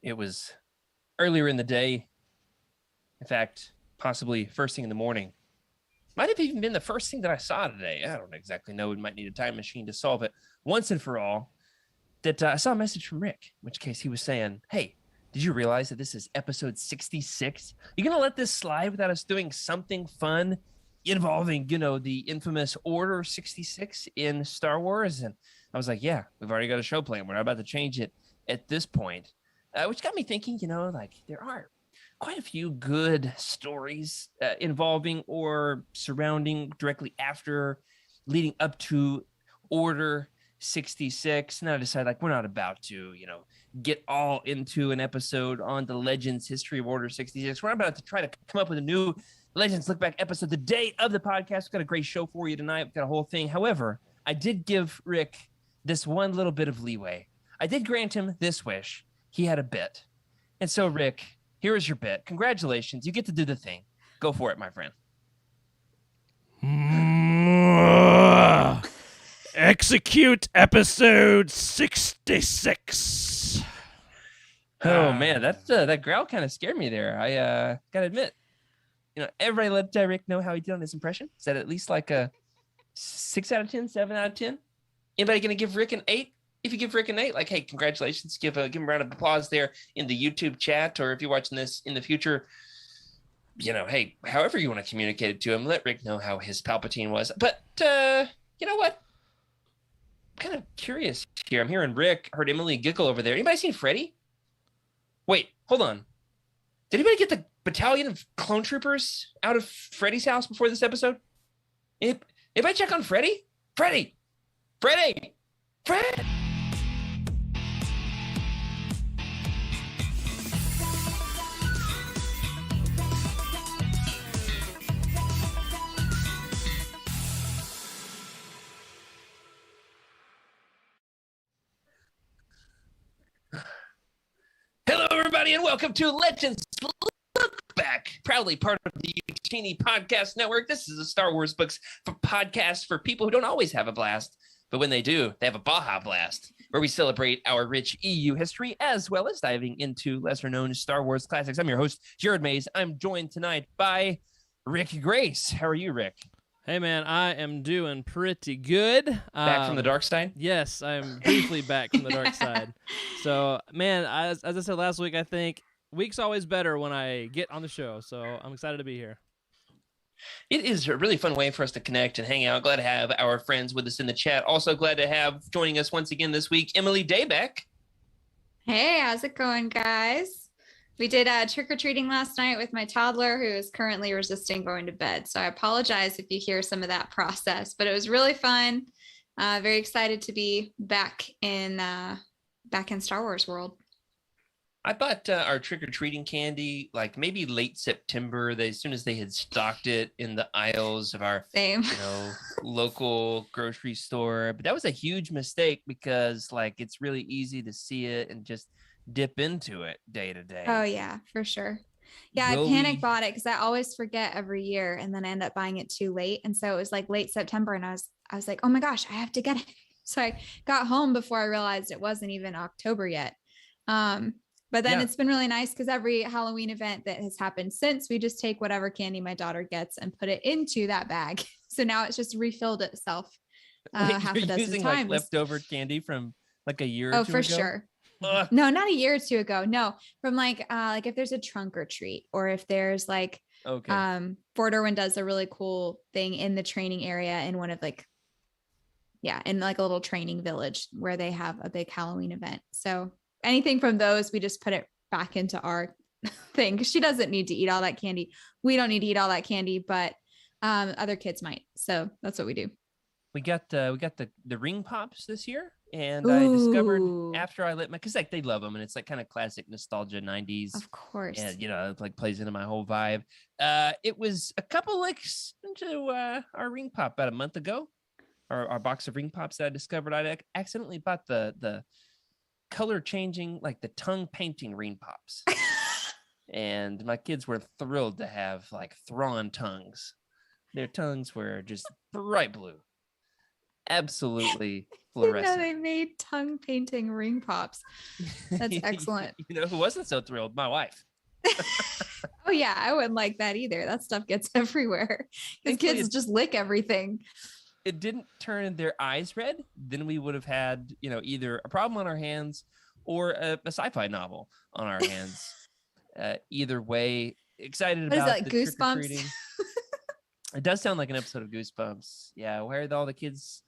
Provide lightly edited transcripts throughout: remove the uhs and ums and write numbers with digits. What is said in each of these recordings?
It was earlier in the day. In fact, possibly first thing in the morning. Might have even been the first thing that I saw today. I don't exactly know. We might need a time machine to solve it once and for all. That I saw a message from Rick, in which case he was saying, hey, did you realize that this is episode 66? You going to let this slide without us doing something fun involving, the infamous Order 66 in Star Wars? And I was like, yeah, we've already got a show plan. We're not about to change it at this point, which got me thinking, there are quite a few good stories involving or surrounding directly after leading up to Order 66. And I decided we're not about to, get all into an episode on the Legends history of Order 66. We're about to try to come up with a new Legends Look Back episode the day of the podcast. We've got a great show for you tonight. We've got a whole thing. However, I did give Rick this one little bit of leeway. I did grant him this wish. He had a bit. And so, Rick, here is your bit. Congratulations. You get to do the thing. Go for it, my friend. Execute episode 66. Oh, man, that growl kind of scared me there. I got to admit, everybody let Rick know how he did on this impression. Is that at least like a 6 out of 10, 7 out of 10? Anybody going to give Rick an 8? If you give Rick an 8, hey, congratulations. Give him a round of applause there in the YouTube chat, or if you're watching this in the future, hey, however you want to communicate it to him, let Rick know how his Palpatine was. But you know what? I'm kind of curious here. I'm hearing Rick, heard Emily giggle over there. Anybody seen Freddy? Wait, hold on. Did anybody get the battalion of clone troopers out of Freddy's house before this episode? Anybody check on Freddy? Freddy! Fred! Hello, everybody, and welcome to Legends Lookback, proudly part of the Youtini podcast network. This is a Star Wars books podcast for people who don't always have a blast, but when they do, they have a Baja Blast, where we celebrate our rich EU history as well as diving into lesser-known Star Wars classics. I'm your host, Jared Mays. I'm joined tonight by Rick Grace. How are you, Rick? Hey, man, I am doing pretty good. Back from the dark side? Yes, I'm briefly back from the dark side. So, man, as I said last week, I think week's always better when I get on the show. So I'm excited to be here. It is a really fun way for us to connect and hang out. Glad to have our friends with us in the chat. Also glad to have joining us once again this week, Emily Daybeck. Hey, how's it going, guys? We did trick-or-treating last night with my toddler, who is currently resisting going to bed. So I apologize if you hear some of that process, but it was really fun. Very excited to be back in Star Wars world. I bought our trick-or-treating candy maybe late September. As soon as they had stocked it in the aisles of our local grocery store. But that was a huge mistake because it's really easy to see it and just dip into it day to day. Oh yeah, for sure. Yeah, I panic bought it because I always forget every year, and then I end up buying it too late. And so it was late September, and I was like, oh my gosh, I have to get it. So I got home before I realized it wasn't even October yet. But then It's been really nice because every Halloween event that has happened since, we just take whatever candy my daughter gets and put it into that bag. So now it's just refilled itself half a dozen times. Leftover candy from a year or two ago? Oh, for sure. No, not a year or two ago. No, from if there's a trunk or treat, or if there's Fort Irwin does a really cool thing in the training area in one of in a little training village where they have a big Halloween event. So anything from those, we just put it back into our thing because she doesn't need to eat all that candy. We don't need to eat all that candy, but other kids might. So that's what we do. We got the ring pops this year. And I discovered after I lit because they love them, and it's kind of classic nostalgia 90s. Of course. And it plays into my whole vibe. It was a couple licks into our ring pop about a month ago. Our box of ring pops that I discovered. I accidentally bought the color changing, the tongue painting ring pops. And my kids were thrilled to have Thrawn tongues. Their tongues were just bright blue. absolutely You fluorescent. know, they made tongue painting ring pops. That's excellent. You know who wasn't so thrilled? My wife. Oh yeah, I wouldn't like that either. That stuff gets everywhere because kids just lick everything. It didn't turn their eyes red. Then we would have had, either a problem on our hands or a sci-fi novel on our hands. Either way, excited what about is that, the Goosebumps? trick-or-treating. It does sound like an episode of Goosebumps. Yeah, why are all the kids'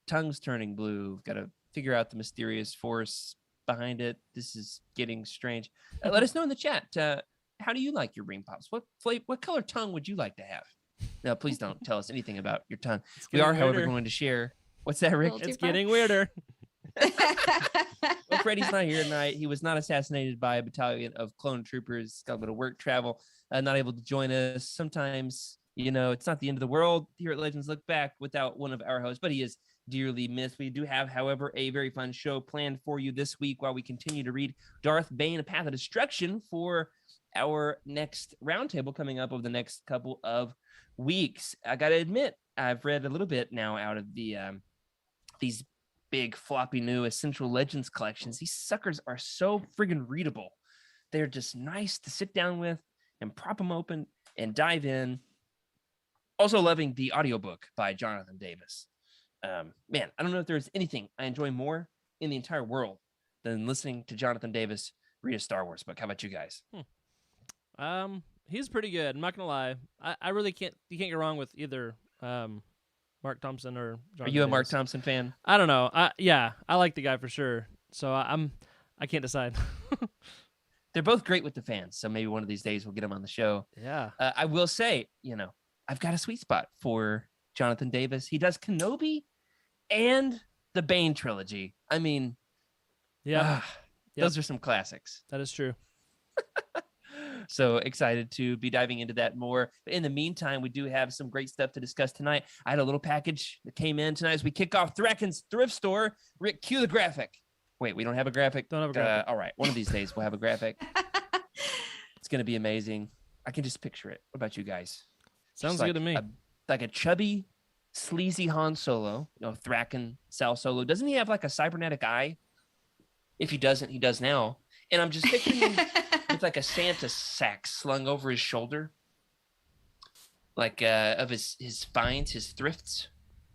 tongues turning blue? Got to figure out the mysterious force behind it. This is getting strange. Let us know in the chat. How do you like your ring pops? What color tongue would you like to have? No, please don't tell us anything about your tongue. We are, however, going to share. What's that, Rick? It's getting weirder. Well, Freddie's not here tonight. He was not assassinated by a battalion of clone troopers. Got a bit of work travel. Not able to join us. Sometimes, it's not the end of the world here at Legends Look Back without one of our hosts, but he is dearly missed. We do have, however, a very fun show planned for you this week while we continue to read Darth Bane, A Path of Destruction for our next roundtable coming up over the next couple of weeks. I got to admit, I've read a little bit now out of the these big floppy new Essential Legends collections. These suckers are so friggin' readable. They're just nice to sit down with and prop them open and dive in. Also loving the audiobook by Jonathan Davis. Man, I don't know if there's anything I enjoy more in the entire world than listening to Jonathan Davis read a Star Wars book. How about you guys? He's pretty good. I'm not gonna lie. I really can't. You can't go wrong with either Mark Thompson or Jonathan Are you a Davis. Mark Thompson fan? I don't know. I like the guy for sure. So I can't decide. They're both great with the fans. So maybe one of these days we'll get them on the show. Yeah. I will say, I've got a sweet spot for Jonathan Davis. He does Kenobi and the Bane trilogy. I mean, those are some classics. That is true. So excited to be diving into that more. But in the meantime, we do have some great stuff to discuss tonight. I had a little package that came in tonight as we kick off Thraken's thrift store. Rick, cue the graphic. Wait, we don't have a graphic? Don't have a graphic. All right. One of these days we'll have a graphic. It's going to be amazing. I can just picture it. What about you guys? Sounds good to me. Like a chubby, sleazy Han Solo. Thraken Sal Solo. Doesn't he have like a cybernetic eye? If he doesn't, he does now. And I'm just picturing him with like a Santa sack slung over his shoulder, like of his finds, his thrifts.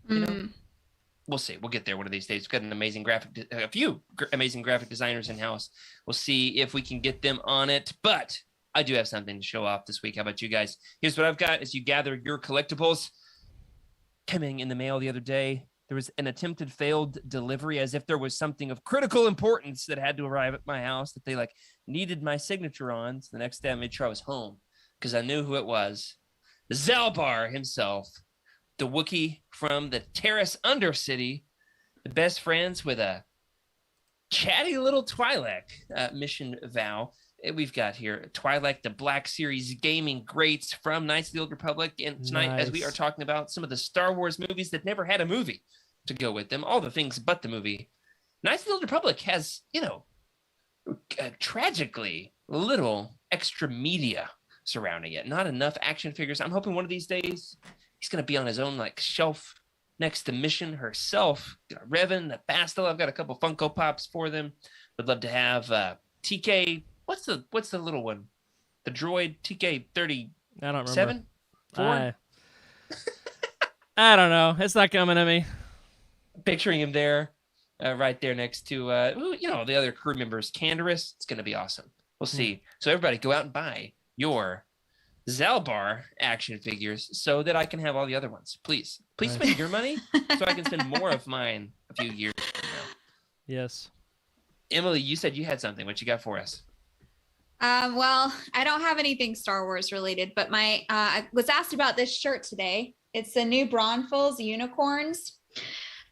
We'll see. We'll get there one of these days. We've got a few amazing graphic designers in house. We'll see if we can get them on it. But I do have something to show off this week. How about you guys? Here's what I've got as you gather your collectibles. Coming in the mail the other day, there was an attempted failed delivery, as if there was something of critical importance that had to arrive at my house that they needed my signature on. So the next day I made sure I was home because I knew who it was. Zalbar himself, the Wookiee from the Terrace Undercity, the best friends with a chatty little Twi'lek mission vow. We've got here Twi'lek, the Black Series gaming greats from Knights of the Old Republic. And tonight, as we are talking about some of the Star Wars movies that never had a movie to go with them, all the things but the movie, Knights of the Old Republic has, tragically little extra media surrounding it. Not enough action figures. I'm hoping one of these days he's going to be on his own shelf next to Mission herself. Revan, the Bastille. I've got a couple Funko Pops for them. Would love to have TK. What's the little one? The droid TK-37? I don't remember. 4? I don't know. It's not coming to me. Picturing him there, right there next to the other crew members. Canderous. It's gonna be awesome. We'll see. So everybody, go out and buy your Zalbar action figures so that I can have all the other ones. Please spend your money so I can spend more of mine a few years from now. Yes. Emily, you said you had something. What you got for us? Well, I don't have anything Star Wars related, but I was asked about this shirt today. It's the New Braunfels unicorns.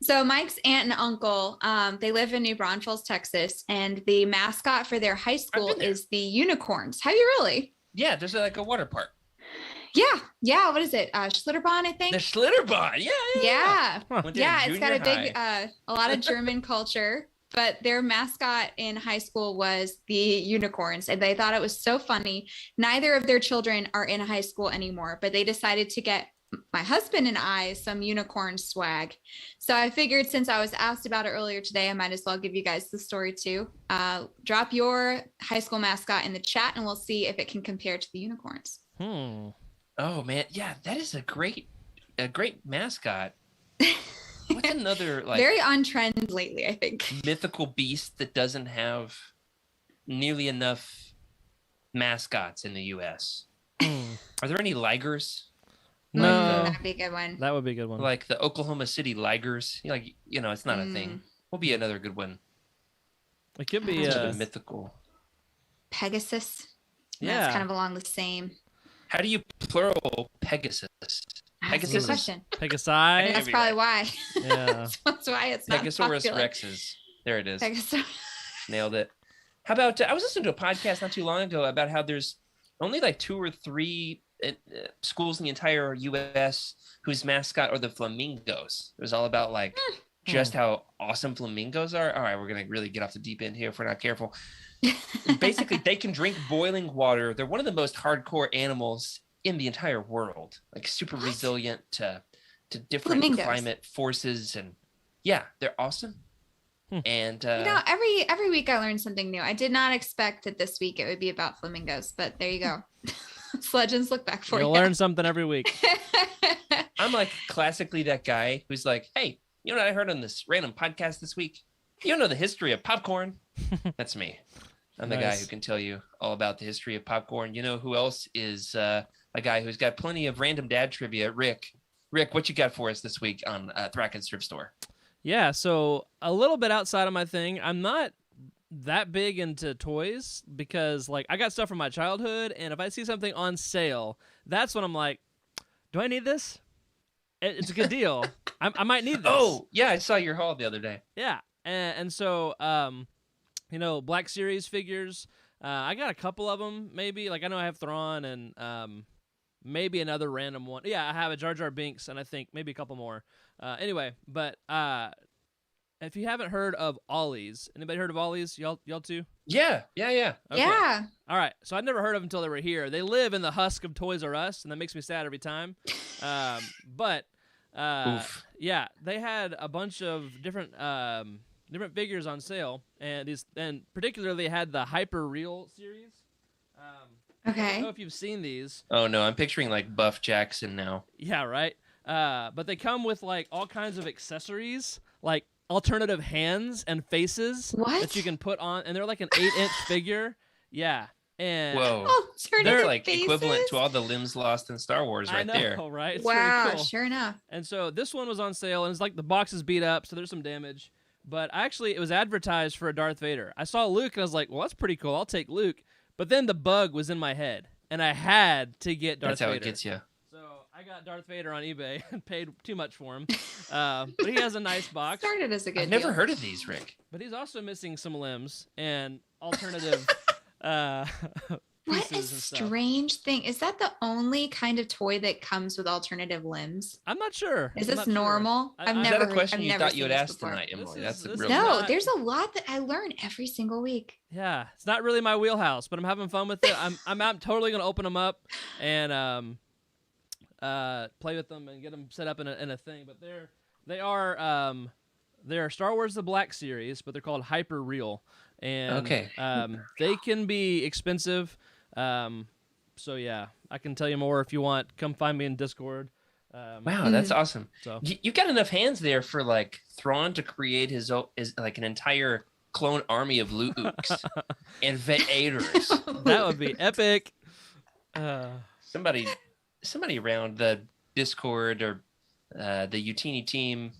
So Mike's aunt and uncle, they live in New Braunfels, Texas, and the mascot for their high school is the unicorns. Have you really? Yeah, there's a water park. Yeah. What is it? Schlitterbahn, I think. The Schlitterbahn. Yeah. Yeah, it's got a big, a lot of German culture. But their mascot in high school was the unicorns, and they thought it was so funny. Neither of their children are in high school anymore, but they decided to get my husband and I some unicorn swag. So I figured since I was asked about it earlier today, I might as well give you guys the story too. Drop your high school mascot in the chat and we'll see if it can compare to the unicorns. Oh man, yeah, that is a great mascot. What's another like very on trend lately, I think. Mythical beast that doesn't have nearly enough mascots in the US? Are there any ligers? No, that'd be a good one. That would be a good one. Like the Oklahoma City ligers. It's not a thing. Will be another good one. It could be mythical. Pegasus. Yeah, that's kind of along the same. How do you plural Pegasus? That's a good question. Pegasi. That's probably why. Yeah. That's why it's not Pegasaurus popular. Rexes. There it is. Pegasus. Nailed it. How about I was listening to a podcast not too long ago about how there's only like 2 or 3 schools in the entire U.S. whose mascot are the flamingos. It was all about like just how awesome flamingos are. All right, we're gonna really get off the deep end here if we're not careful. Basically, they can drink boiling water. They're one of the most hardcore animals in the entire world. Like super resilient to different climate forces, and yeah, they're awesome. And every week I learn something new. I did not expect that this week it would be about flamingos, but there you go. It's Legends Lookback for you. You'll learn something every week. I'm like classically that guy who's like, hey, you know what I heard on this random podcast this week? You know the history of popcorn? That's me. I'm the guy who can tell you all about the history of popcorn. You know who else is a guy who's got plenty of random dad trivia? Rick, what you got for us this week on Thraken's Thrift Store? Yeah, so a little bit outside of my thing. I'm not that big into toys because like I got stuff from my childhood, and if I see something on sale, that's when I'm like, do I need this? It's a good deal. I might need this. Oh yeah, I saw your haul the other day. Yeah, and so Black Series figures, I got a couple of them. Maybe like I know I have Thrawn and maybe another random one. Yeah, I have a Jar Jar Binks and I think maybe a couple more. Anyway, but if you haven't heard of Ollies, anybody heard of Ollies? Y'all too? Yeah. Okay. Yeah. All right. So I'd never heard of them until they were here. They live in the husk of Toys R Us, and that makes me sad every time. But yeah, they had a bunch of different figures on sale, and particularly they had the Hyper Real series. Okay. I don't know if you've seen these. Oh no, I'm picturing like Buff Jackson now. Yeah, right. But they come with like all kinds of accessories, like alternative hands and faces that you can put on, and they're like an 8-inch figure. Yeah. And they're like equivalent to all the limbs lost in Star Wars right there. Right? It's wow, pretty cool. Sure enough. And so this one was on sale, and it's like the box is beat up, so there's some damage. But actually, it was advertised for a Darth Vader. I saw Luke, and I was like, well, that's pretty cool. I'll take Luke. But then the bug was in my head, and I had to get Darth Vader. That's how it gets you. So I got Darth Vader on eBay and paid too much for him. But he has a nice box. Started as a good I've never heard of these, Rick. But he's also missing some limbs and alternative What a strange thing. Is that the only kind of toy that comes with alternative limbs? I'm not sure. Is this normal? Sure. I've never. Is that a question you thought you would ask before. tonight, Emily? That's the real. No, there's a lot that I learn every single week. Yeah, it's not really my wheelhouse, but I'm having fun with it. I'm totally gonna open them up and play with them and get them set up in a thing. But they're Star Wars The Black Series, but they're called Hyper Real, and they can be expensive. So yeah, I can tell you more if you want. Come find me in Discord. Wow, that's awesome. So you got enough hands there for like Thrawn to create his like an entire clone army of Lukes and Vaders. That would be epic. Somebody around the Discord or the Youtini team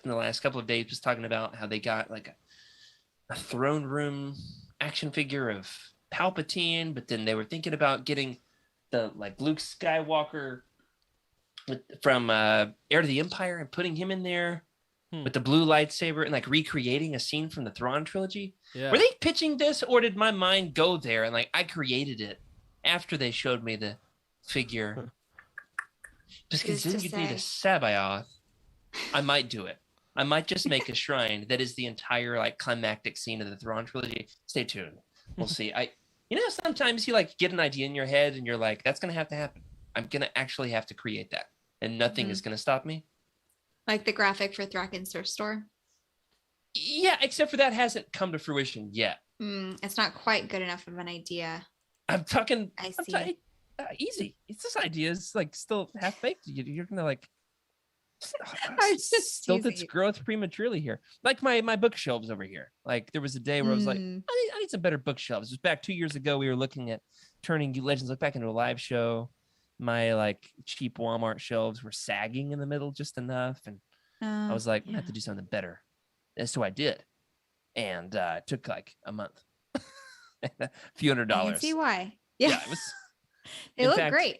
in the last couple of days was talking about how they got like a throne room action figure of Palpatine, but then they were thinking about getting the like Luke Skywalker from Heir to the Empire and putting him in there with the blue lightsaber and like recreating a scene from the Thrawn trilogy. Yeah. Were they pitching this, or did my mind go there and like I created it after they showed me the figure? Just because then you'd need a Sabaoth. I might do it. I might just make a shrine that is the entire like climactic scene of the Thrawn trilogy. Stay tuned. We'll see. Sometimes you like get an idea in your head and you're like, that's gonna have to happen. I'm gonna actually have to create that. and nothing is going to stop me. Like the graphic for Thraken's thrift store. Yeah, except for that hasn't come to fruition yet. It's not quite good enough of an idea. I'm talking. I see. Easy. It's this idea is like still half baked. You're gonna like. Still, its growth prematurely here. Like my bookshelves over here. Like there was a day where I was like, I need some better bookshelves. It was back 2 years ago. We were looking at turning Legends Look Back into a live show. My like cheap Walmart shelves were sagging in the middle just enough, and I was like, I have to do something better. And so I did, and it took like a month, a few $100s. I can see why. Yeah, it was. They look great.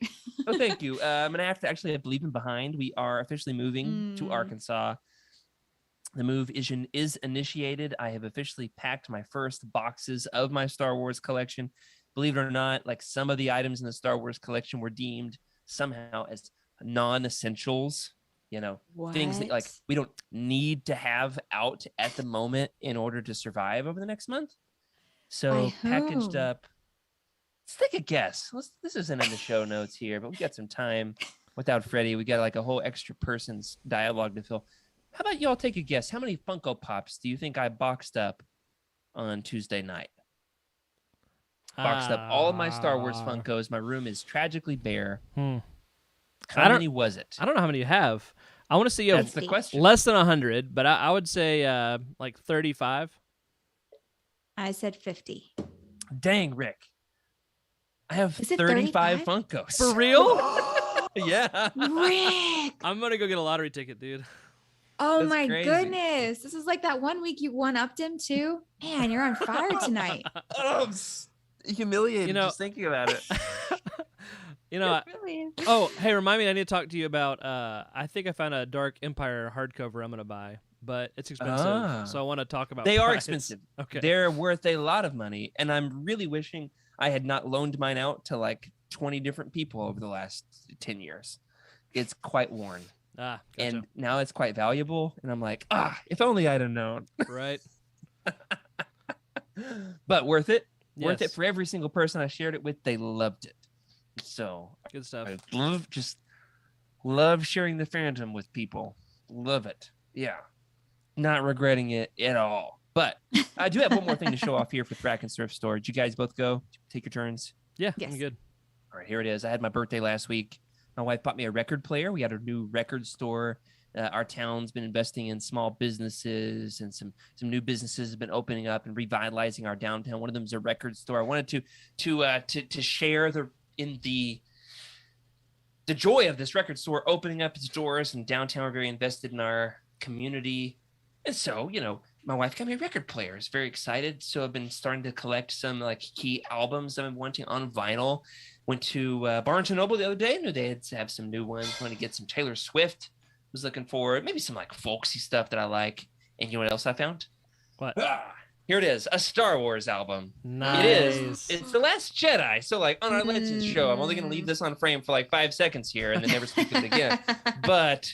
Oh, thank you. I'm gonna have to actually have leaving behind. We are officially moving to Arkansas. The move is initiated. I have officially packed my first boxes of my Star Wars collection. Believe it or not, like some of the items in the Star Wars collection were deemed somehow as non-essentials. You know, things that like we don't need to have out at the moment in order to survive over the next month. So packaged up. Let's take a guess. This isn't in the show notes here, but we got some time without Freddie. We got like a whole extra person's dialogue to fill. How about y'all take a guess? How many Funko Pops do you think I boxed up on Tuesday night? Boxed up all of my Star Wars Funkos. My room is tragically bare. How many was it? I don't know how many you have. I want to see That's the question. Less than 100, but I would say like 35. I said 50. Dang, Rick. I have 35 Funkos. For real? Yeah. Rick. I'm going to go get a lottery ticket, dude. Oh, that's my crazy. Goodness. This is like that one week you one-upped him too. Man, you're on fire tonight. I'm humiliated just thinking about it. Oh, hey, remind me, I need to talk to you about, I think I found a Dark Empire hardcover I'm going to buy, but it's expensive. So I want to talk about They are expensive. Okay. They're worth a lot of money. And I'm really wishing I had not loaned mine out to like 20 different people over the last 10 years. It's quite worn. Gotcha. And now it's quite valuable. And I'm like, if only I'd have known. Right. But worth it. Yes. Worth it for every single person I shared it with. They loved it. So good stuff. I love sharing the fandom with people. Love it. Yeah. Not regretting it at all. But I do have one more thing to show off here for Thraken's Thrift Store. Did you guys both go? Take your turns? Yeah, yes. I'm good. All right, here it is. I had my birthday last week. My wife bought me a record player. We had a new record store. Our town's been investing in small businesses, and some new businesses have been opening up and revitalizing our downtown. One of them is a record store. I wanted to share the joy of this record store opening up its doors, and downtown. We're very invested in our community. And so, my wife got me a record player. Is very excited. So I've been starting to collect some like key albums I've been wanting on vinyl. Went to Barnes & Noble the other day. Knew they had to have some new ones. Wanted to get some Taylor Swift. Was looking for maybe some like folksy stuff that I like. And you know what else I found? What? Here it is. A Star Wars album. Nice. It is. It's The Last Jedi. So like on our Legends show, I'm only going to leave this on frame for like 5 seconds here and then never speak of it again. But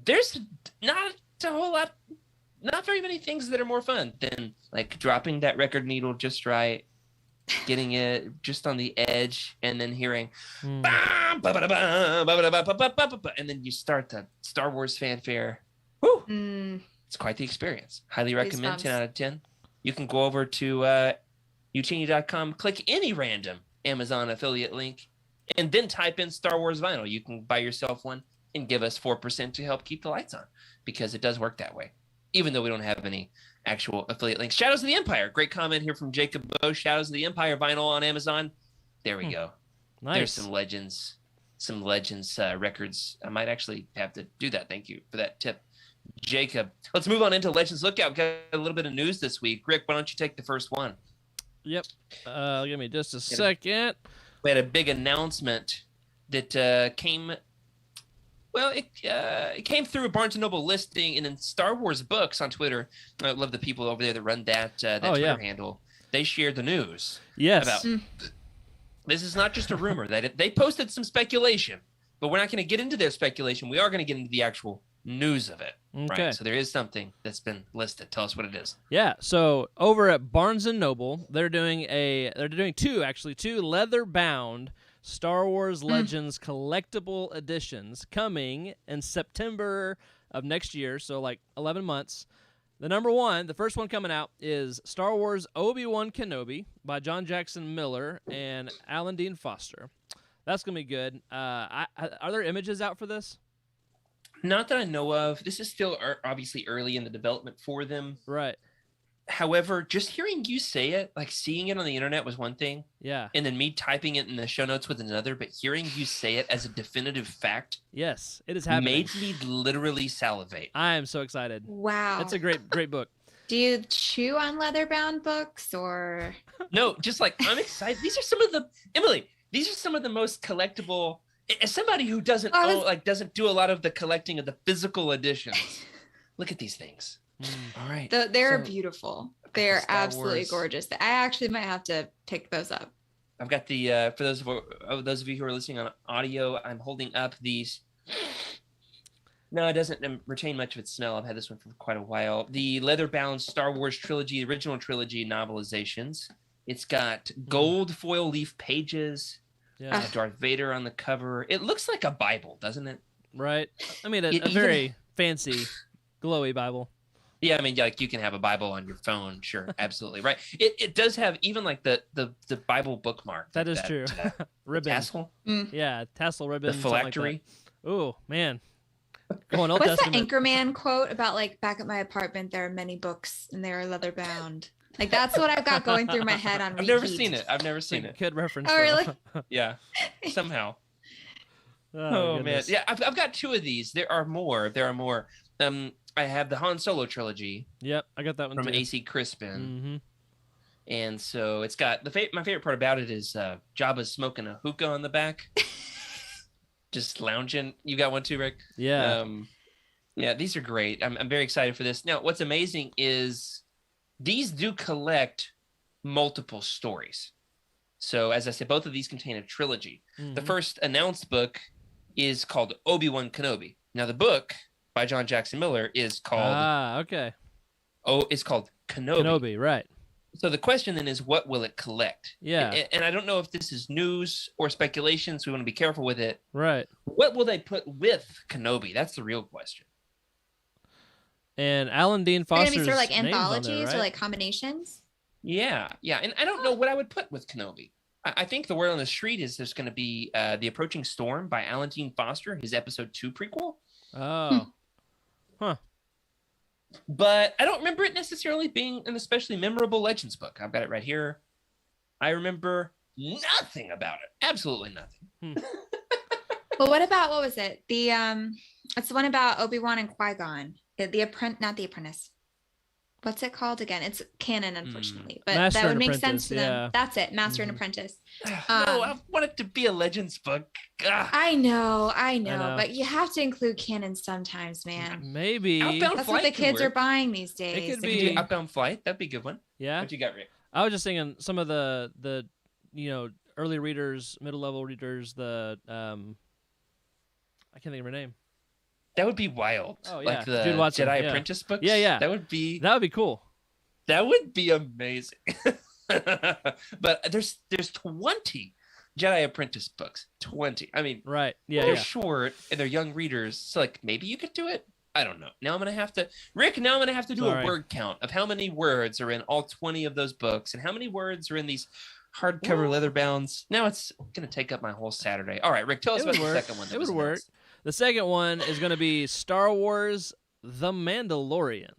there's not a whole lot, not very many things that are more fun than like dropping that record needle just right, getting it just on the edge, and then hearing and then you start the Star Wars fanfare. Woo! It's quite the experience. Highly recommend. 10 out of 10. You can go over to Youtini.com, click any random Amazon affiliate link, and then type in Star Wars vinyl. You can buy yourself one and give us 4% to help keep the lights on, because it does work that way, even though we don't have any actual affiliate links. Shadows of the Empire. Great comment here from Jacob Bowe. Shadows of the Empire vinyl on Amazon. There we go. Nice. There's some Legends records. I might actually have to do that. Thank you for that tip, Jacob. Let's move on into Legends Lookout. Got a little bit of news this week. Rick, why don't you take the first one? Yep. Give me just a second. We had a big announcement that came. Well, it came through a Barnes & Noble listing, and then Star Wars Books on Twitter. I love the people over there that run that Twitter handle. They shared the news. Yes. About this is not just a rumor. That they posted some speculation, but we're not going to get into their speculation. We are going to get into the actual news of it. Okay. Right? So there is something that's been listed. Tell us what it is. Yeah. So over at Barnes & Noble, they're doing two leather-bound Star Wars Legends collectible editions coming in September of next year, so like 11 months. The first one coming out is Star Wars Obi-Wan Kenobi by John Jackson Miller and Alan Dean Foster. That's going to be good. Are there images out for this? Not that I know of. This is still obviously early in the development for them. Right. However, just hearing you say it, like seeing it on the internet was one thing. Yeah. And then me typing it in the show notes with another, but hearing you say it as a definitive fact. Yes, it is happening. Made me literally salivate. I am so excited. Wow. It's a great book. Do you chew on leather-bound books or? No, just like, I'm excited. These are some of the most collectible. As somebody who doesn't do a lot of the collecting of the physical editions, look at these things. All right, they're beautiful. They're absolutely gorgeous. I actually might have to pick those up. I've got the for those of you who are listening on audio, I'm holding up these. No, it doesn't retain much of its smell. I've had this one for quite a while. The leather-bound Star Wars trilogy, original trilogy novelizations. It's got gold foil leaf pages. Yeah, Darth Vader on the cover. It looks like a Bible, doesn't it? Right. I mean, a very fancy, glowy Bible. Yeah, I mean, like you can have a Bible on your phone, sure, absolutely, right. It does have even like the Bible bookmark. That is true. Ribbon. Tassel. Yeah, tassel ribbon. The phylactery. Like oh man. Going Old What's Testament. the Anchorman quote about like back at my apartment there are many books and they are leather bound? Like that's what I've got going through my head on repeat. I've never seen it. Good reference. Oh really? Yeah. Somehow. Oh man. Yeah, I've got two of these. There are more. I have the Han Solo Trilogy. Yep, I got that one from too. AC Crispin. Mm-hmm. And so it's got my favorite part about it is Jabba's smoking a hookah on the back. Just lounging. You got one too, Rick? Yeah. Yeah, these are great. I'm very excited for this. Now, what's amazing is these do collect multiple stories. So, as I said, both of these contain a trilogy. Mm-hmm. The first announced book is called Obi-Wan Kenobi. Now, the book by John Jackson Miller is called it's called Kenobi. Kenobi, right. So the question then is, what will it collect? Yeah. And I don't know if this is news or speculation, so we want to be careful with it. Right. What will they put with Kenobi? That's the real question. And Alan Dean Foster's going to be sort of like anthologies there, right? or like combinations? Yeah. And I don't know what I would put with Kenobi. I think the word on the street is there's going to be The Approaching Storm by Alan Dean Foster, his episode 2 prequel. Oh. Huh. But I don't remember it necessarily being an especially memorable Legends book. I've got it right here. I remember nothing about it. Absolutely nothing. Well, what was it? It's the one about Obi-Wan and Qui-Gon. Not the Apprentice. What's it called again? It's canon, unfortunately, but Master that would and make Apprentice, sense to them. That's it, Master and Apprentice. No, I want it to be a Legends book. I know, but you have to include canon sometimes, man. Maybe Outbound that's Flight what the kids are buying these days. It could be Outbound Flight. That'd be a good one. Yeah. What you got, Rick? I was just thinking some of the early readers, middle level readers, I can't think of her name. That would be wild. Oh, yeah. Like the Judith Watson, Jedi Apprentice books? Yeah. That would be cool. That would be amazing. But there's 20 Jedi Apprentice books. 20. I mean, right. Yeah. They're short and they're young readers. So like maybe you could do it. I don't know. Now I'm going to have to do a word count of how many words are in all 20 of those books and how many words are in these hardcover leather bounds. Now it's going to take up my whole Saturday. All right, Rick, tell us about the second one. It would work. The second one is going to be Star Wars The Mandalorian.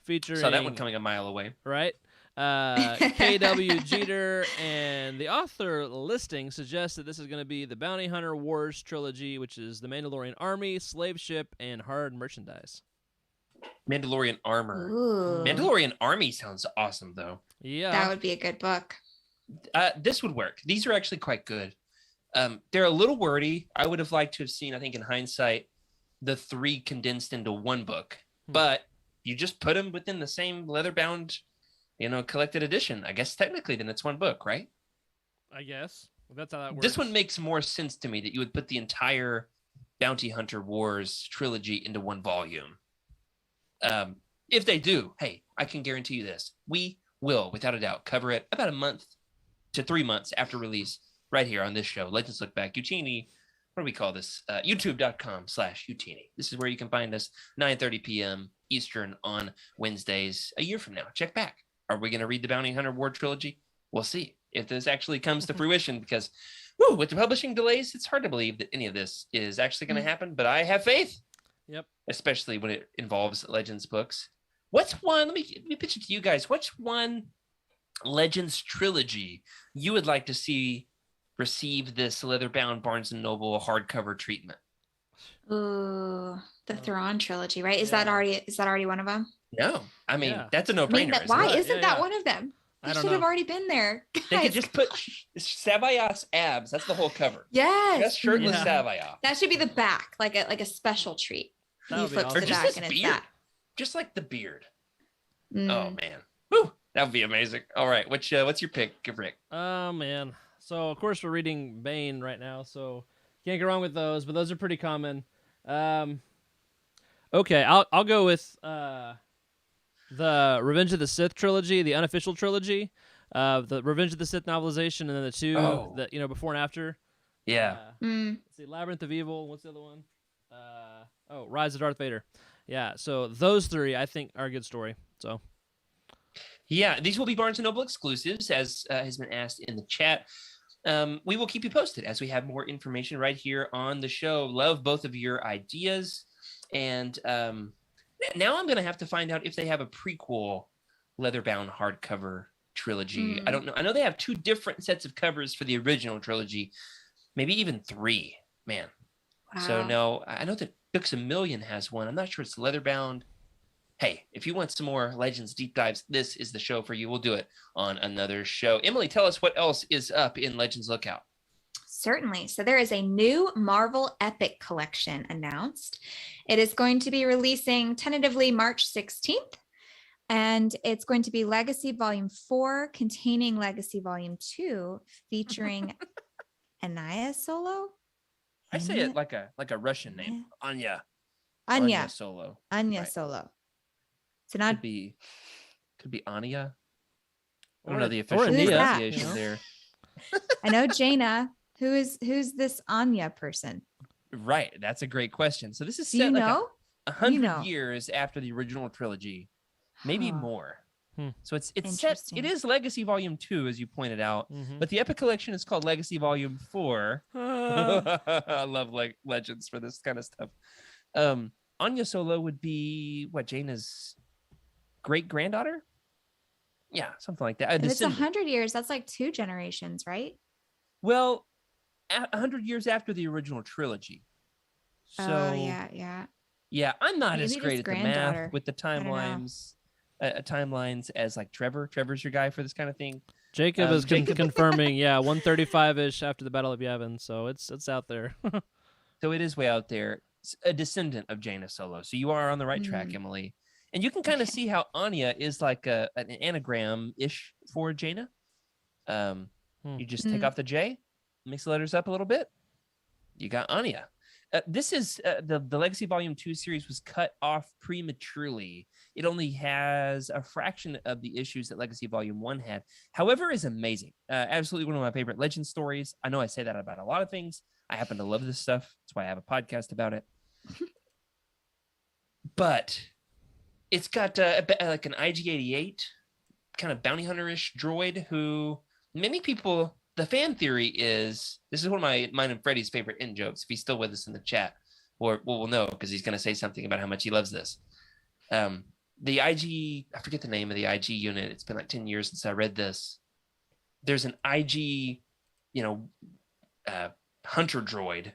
Featuring... Saw that one coming a mile away. Right? K.W. Jeter, and the author listing suggests that this is going to be the Bounty Hunter Wars trilogy, which is the Mandalorian Army, Slave Ship, and Hard Merchandise. Mandalorian Armor. Ooh. Mandalorian Army sounds awesome, though. Yeah. That would be a good book. This would work. These are actually quite good. They're a little wordy. I would have liked to have seen, I think in hindsight, the 3 condensed into one book. But you just put them within the same leather-bound, collected edition. I guess technically then it's one book, right? I guess. That's how that works. This one makes more sense to me that you would put the entire Bounty Hunter Wars trilogy into one volume. If they do, hey, I can guarantee you this. We will, without a doubt, cover it about a month to 3 months after release right here on this show, Legends Look Back, Youtini. What do we call this? YouTube.com/Youtini. This is where you can find us 9:30 p.m. Eastern on Wednesdays a year from now. Check back. Are we going to read the Bounty Hunter War Trilogy? We'll see if this actually comes to fruition, because with the publishing delays, it's hard to believe that any of this is actually going to happen, but I have faith. Yep. Especially when it involves Legends books. What's one, let me pitch it to you guys. What's one Legends trilogy you would like to see receive this leather-bound Barnes & Noble hardcover treatment? Ooh, the Thrawn trilogy, right? Is that already one of them? No, I mean, that's a no-brainer. Why isn't that one of them? They should have already been there. Guys, they could just put Savaya's abs. That's the whole cover. Yes. Just shirtless Savaya. That should be the back, like a special treat. He flips awesome. the back and it's that. Just like the beard. Oh man. Woo! That would be amazing. All right. What's your pick, Rick? Oh man. So of course we're reading Bane right now, so can't go wrong with those, but those are pretty common. Okay, I'll go with the Revenge of the Sith trilogy, the unofficial trilogy, the Revenge of the Sith novelization, and then the two that before and after. Yeah. Let's see, Labyrinth of Evil. What's the other one? Rise of Darth Vader. Yeah. So those three, I think, are a good story. So. Yeah, these will be Barnes & Noble exclusives, as has been asked in the chat. We will keep you posted as we have more information right here on the show. Love both of your ideas. And now I'm going to have to find out if they have a prequel leather-bound hardcover trilogy. I don't know. I know they have 2 different sets of covers for the original trilogy, maybe even 3. Man. Wow. So no, I know that Books A Million has one. I'm not sure it's leather-bound. Hey, if you want some more Legends deep dives, this is the show for you. We'll do it on another show. Emily, tell us what else is up in Legends Lookout. Certainly. So there is a new Marvel Epic collection announced. It is going to be releasing tentatively March 16th, and it's going to be Legacy Volume 4 containing Legacy Volume 2 featuring Anya Solo. I say it like a Russian name. Anya Solo. Anya Solo. So not could be Anya. I don't know the official pronunciation there. I know Jaina. Who's this Anya person? Right, that's a great question. So this is set like 100 years after the original trilogy, maybe more. So it's set. It is Legacy Volume 2, as you pointed out, but the Epic Collection is called Legacy Volume 4. I love Legends for this kind of stuff. Anya Solo would be Jaina's great granddaughter. Yeah, something like that. If it's 100 years, that's like 2 generations, right? Well, 100 years after the original trilogy. So yeah. I'm not as great at the math with the timelines. Timelines as like Trevor. Trevor's your guy for this kind of thing. Jacob is confirming. 135-ish after the Battle of Yavin. So it's out there. So it is way out there. It's a descendant of Jaina Solo. So you are on the right track, Emily. And you can kind of see how Anya is like an anagram-ish for Jaina. You just take off the J, mix the letters up a little bit. You got Anya. This is the Legacy Volume 2 series was cut off prematurely. It only has a fraction of the issues that Legacy Volume 1 had. However, is amazing. Absolutely one of my favorite Legend stories. I know I say that about a lot of things. I happen to love this stuff. That's why I have a podcast about it. But it's got like an IG-88 kind of bounty hunter-ish droid who many people, the fan theory is, this is one of mine and Freddie's favorite in-jokes, if he's still with us in the chat, or we'll know because he's going to say something about how much he loves this. The IG, I forget the name of the IG unit. It's been like 10 years since I read this. There's an IG, hunter droid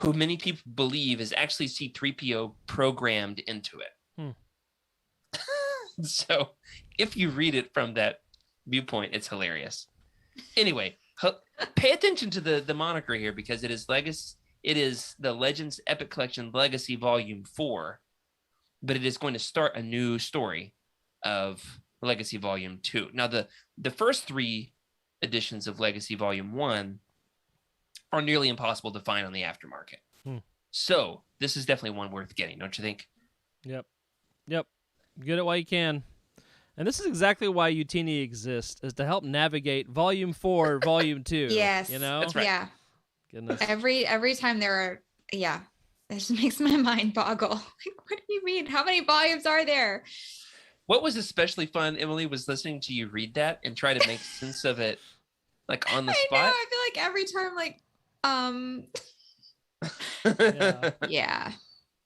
who many people believe is actually C-3PO programmed into it. So if you read it from that viewpoint, it's hilarious. Anyway, pay attention to the moniker here because it is the Legends Epic Collection Legacy Volume 4, but it is going to start a new story of Legacy Volume 2. Now, the first 3 editions of Legacy Volume 1 are nearly impossible to find on the aftermarket. So this is definitely one worth getting, don't you think? Yep. Get it while you can. And this is exactly why Youtini exists, is to help navigate Volume 4, Volume 2. Yes. You know? That's right. Yeah. Goodness. Every time there are, it just makes my mind boggle. Like, what do you mean? How many volumes are there? What was especially fun, Emily, was listening to you read that and try to make sense of it, like on the spot. I know. I feel like every time, yeah.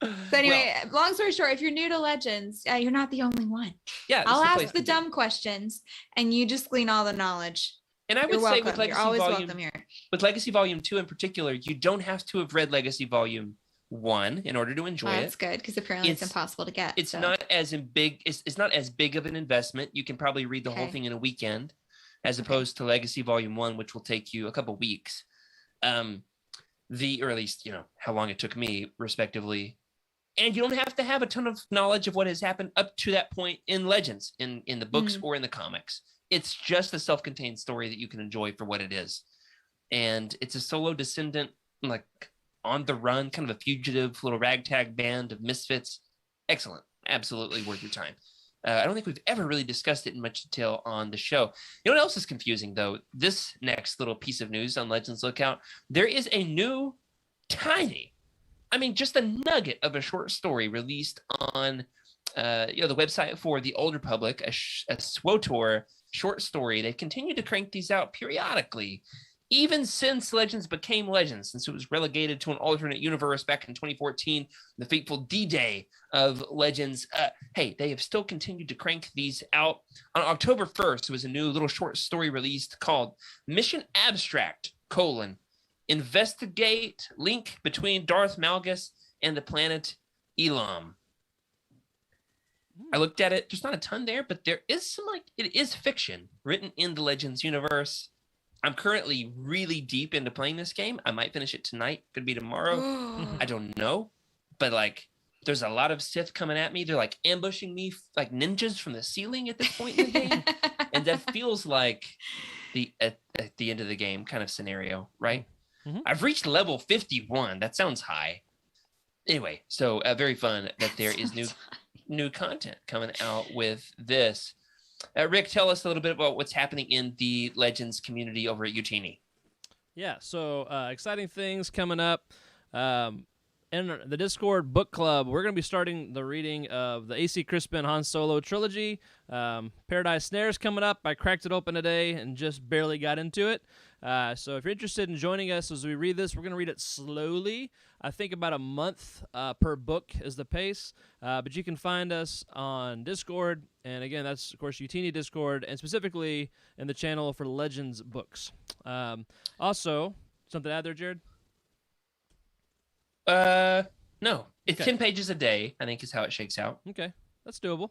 So anyway, long story short, if you're new to Legends, you're not the only one. Yeah, I'll ask the dumb questions, and you just glean all the knowledge. And I would say with Legacy you're always Volume, welcome here. With Legacy Volume 2 in particular, you don't have to have read Legacy Volume 1 in order to enjoy it. That's good, because apparently it's impossible to get. It's not as big. It's not as big of an investment. You can probably read the whole thing in a weekend, as opposed to Legacy Volume 1, which will take you a couple weeks. Or at least how long it took me, respectively. And you don't have to have a ton of knowledge of what has happened up to that point in Legends, in the books or in the comics. It's just a self-contained story that you can enjoy for what it is. And it's a solo descendant, like on the run, kind of a fugitive little ragtag band of misfits. Excellent. Absolutely worth your time. I don't think we've ever really discussed it in much detail on the show. You know what else is confusing, though? This next little piece of news on Legends Lookout, there is a new just a nugget of a short story released on the website for the Old Republic, a SWOTOR short story. They continue to crank these out periodically, even since Legends became Legends, since it was relegated to an alternate universe back in 2014, the fateful D-Day of Legends. They have still continued to crank these out. On October 1st, there was a new little short story released called Mission Abstract, Investigate link between Darth Malgus and the planet Elam. I looked at it. There's not a ton there, but there is some, it is fiction written in the Legends universe. I'm currently really deep into playing this game. I might finish it tonight. Could be tomorrow. I don't know. But there's a lot of Sith coming at me. They're ambushing me like ninjas from the ceiling at this point in the game. And that feels like at the end of the game kind of scenario, right? Mm-hmm. I've reached level 51. That sounds high. Anyway, so very fun that there is new content coming out with this. Rick, tell us a little bit about what's happening in the Legends community over at Youtini. Yeah, so exciting things coming up. In the Discord book club, we're going to be starting the reading of the A.C. Crispin Han Solo Trilogy. Paradise Snare's coming up. I cracked it open today and just barely got into it. So if you're interested in joining us as we read this, we're going to read it slowly. I think about a month per book is the pace. But you can find us on Discord. And again, that's, of course, Youtini Discord, and specifically in the channel for Legends books. Also, something to add there, Jared? No. It's 10 pages a day, I think is how it shakes out. Okay. That's doable.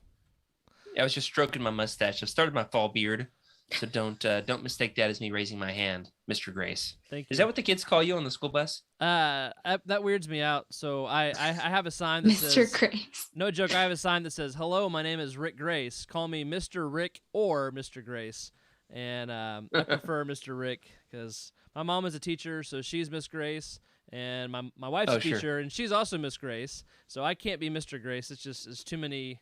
I was just stroking my mustache. I've started my fall beard. So don't mistake that as me raising my hand, Mr. Grace. Thank you. Is that what the kids call you on the school bus? That weirds me out. So I have a sign that says, Mr. Grace. No joke, I have a sign that says, "Hello, my name is Rick Grace. Call me Mr. Rick or Mr. Grace." And I prefer Mr. Rick because my mom is a teacher, so she's Miss Grace, and my wife's a teacher, and she's also Miss Grace. So I can't be Mr. Grace. It's too many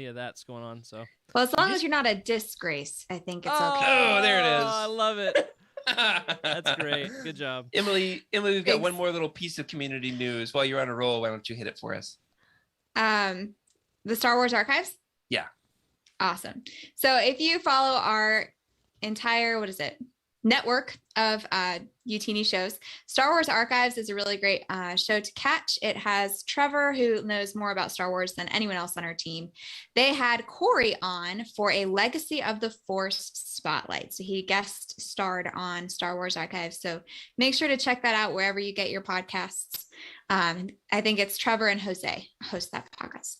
of that's going on. So well, as long as you're not a disgrace, I think it's okay. Oh, there it is. I love it. That's great. Good job, Emily. We've got one more little piece of community news. While you're on a roll, why don't you hit it for us? The Star Wars Archives. Yeah. Awesome. So if you follow our entire network of Youtini shows, Star Wars Archives is a really great show to catch. It has Trevor, who knows more about Star Wars than anyone else on our team. They had Corey on for a Legacy of the Force spotlight, so he guest starred on Star Wars Archives. So make sure to check that out wherever you get your podcasts. I think it's Trevor and Jose host that podcast.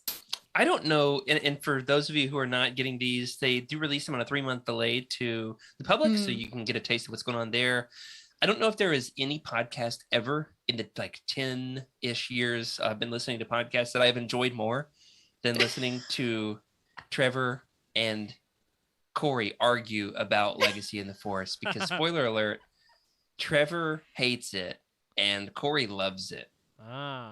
I don't know, and for those of you who are not getting these, they do release them on a 3-month delay to the public, so you can get a taste of what's going on there. I don't know if there is any podcast ever in the 10-ish years I've been listening to podcasts that I've enjoyed more than listening to Trevor and Corey argue about Legacy in the Force, because spoiler alert, Trevor hates it and Corey loves it.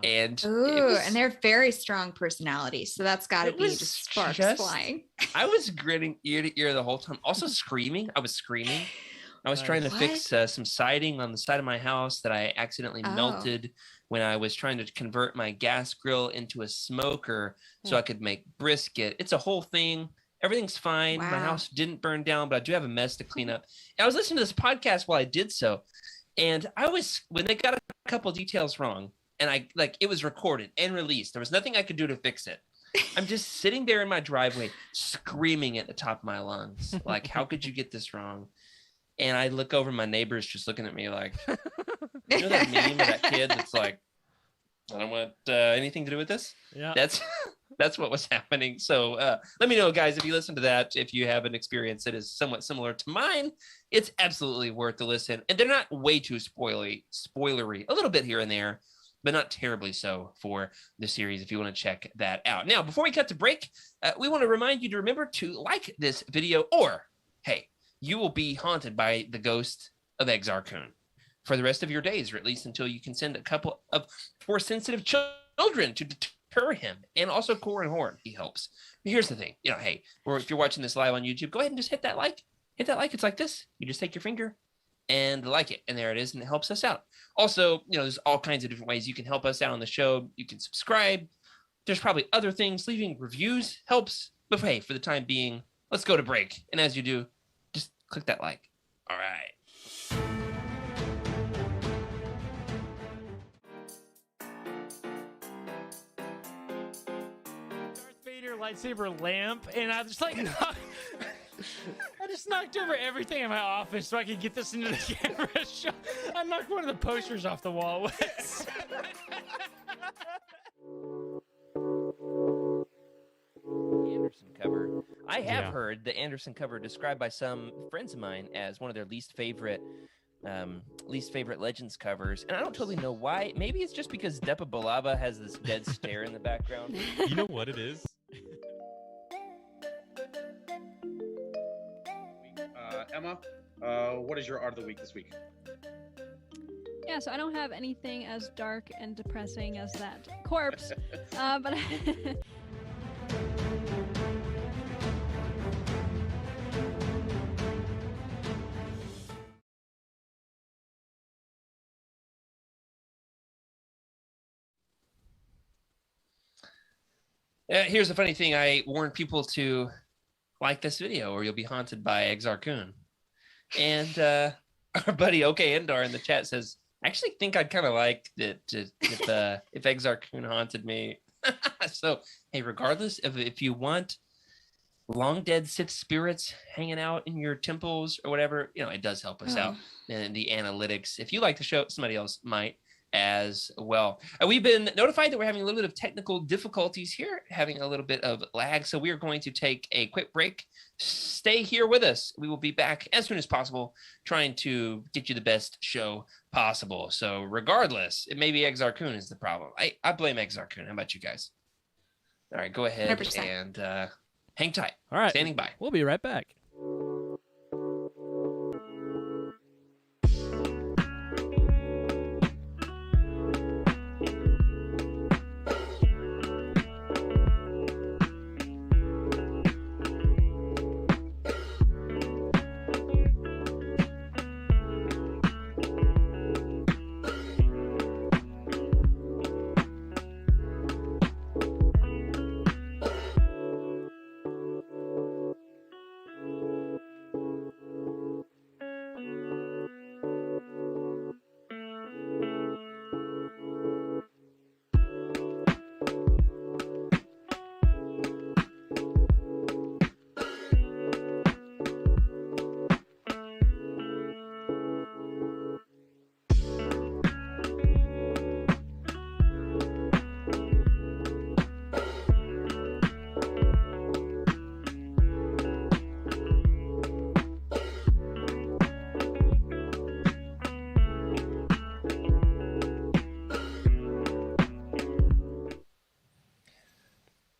And and they're very strong personalities, so that's got to be just sparks flying. I was grinning ear to ear the whole time. Also screaming. I was screaming. I was trying to fix some siding on the side of my house that I accidentally melted when I was trying to convert my gas grill into a smoker so I could make brisket. It's a whole thing. Everything's fine. My house didn't burn down, but I do have a mess to clean up. And I was listening to this podcast while I did so, and when they got a couple details wrong, and it was recorded and released, there was nothing I could do to fix it. I'm just sitting there in my driveway screaming at the top of my lungs, like, how could you get this wrong? And I look over, my neighbor's just looking at me like, you know that meme of that kid that's like, I don't want anything to do with this? Yeah. That's what was happening. So let me know, guys, if you listen to that, if you have an experience that is somewhat similar to mine, it's absolutely worth the listen. And they're not way too spoilery, a little bit here and there, but not terribly so for the series if you want to check that out. Now, before we cut to break, we want to remind you to remember to like this video, or, hey, you will be haunted by the ghost of Exar Kun for the rest of your days, or at least until you can send a couple of Force-sensitive children to deter him. And also Corin Horn, he helps. But here's the thing, hey, or if you're watching this live on YouTube, go ahead and just hit that like. Hit that like. It's like this. You just take your finger and like it, and there it is, and it helps us out. Also, there's all kinds of different ways you can help us out on the show. You can subscribe. There's probably other things. Leaving reviews helps. But hey, for the time being, let's go to break. And as you do, just click that like. All right. Darth Vader lightsaber lamp, and I just I just knocked over everything in my office so I could get this into the camera shot. I knocked one of the posters off the wall. Anderson cover. I have heard the Anderson cover described by some friends of mine as one of their least favorite Legends covers, and I don't totally know why. Maybe it's just because Depa Billaba has this dead stare in the background. You know what it is? Emma, what is your art of the week this week? Yeah, so I don't have anything as dark and depressing as that corpse, but here's the funny thing. I warned people to like this video or you'll be haunted by Exar Kun. And our buddy OK Endar in the chat says, I actually think I'd kind of like it if Exar Kun haunted me. So, hey, regardless of if you want long dead Sith spirits hanging out in your temples or whatever, it does help us out in the analytics. If you like the show, somebody else might as well. We've been notified that we're having a little bit of technical difficulties here, having a little bit of lag. So we are going to take a quick break. Stay here with us. We will be back as soon as possible, trying to get you the best show possible. So regardless, it may be Exar Kun is the problem. I blame Exar Kun. How about you guys? All right, go ahead 100%. And hang tight. All right. Standing by. We'll be right back.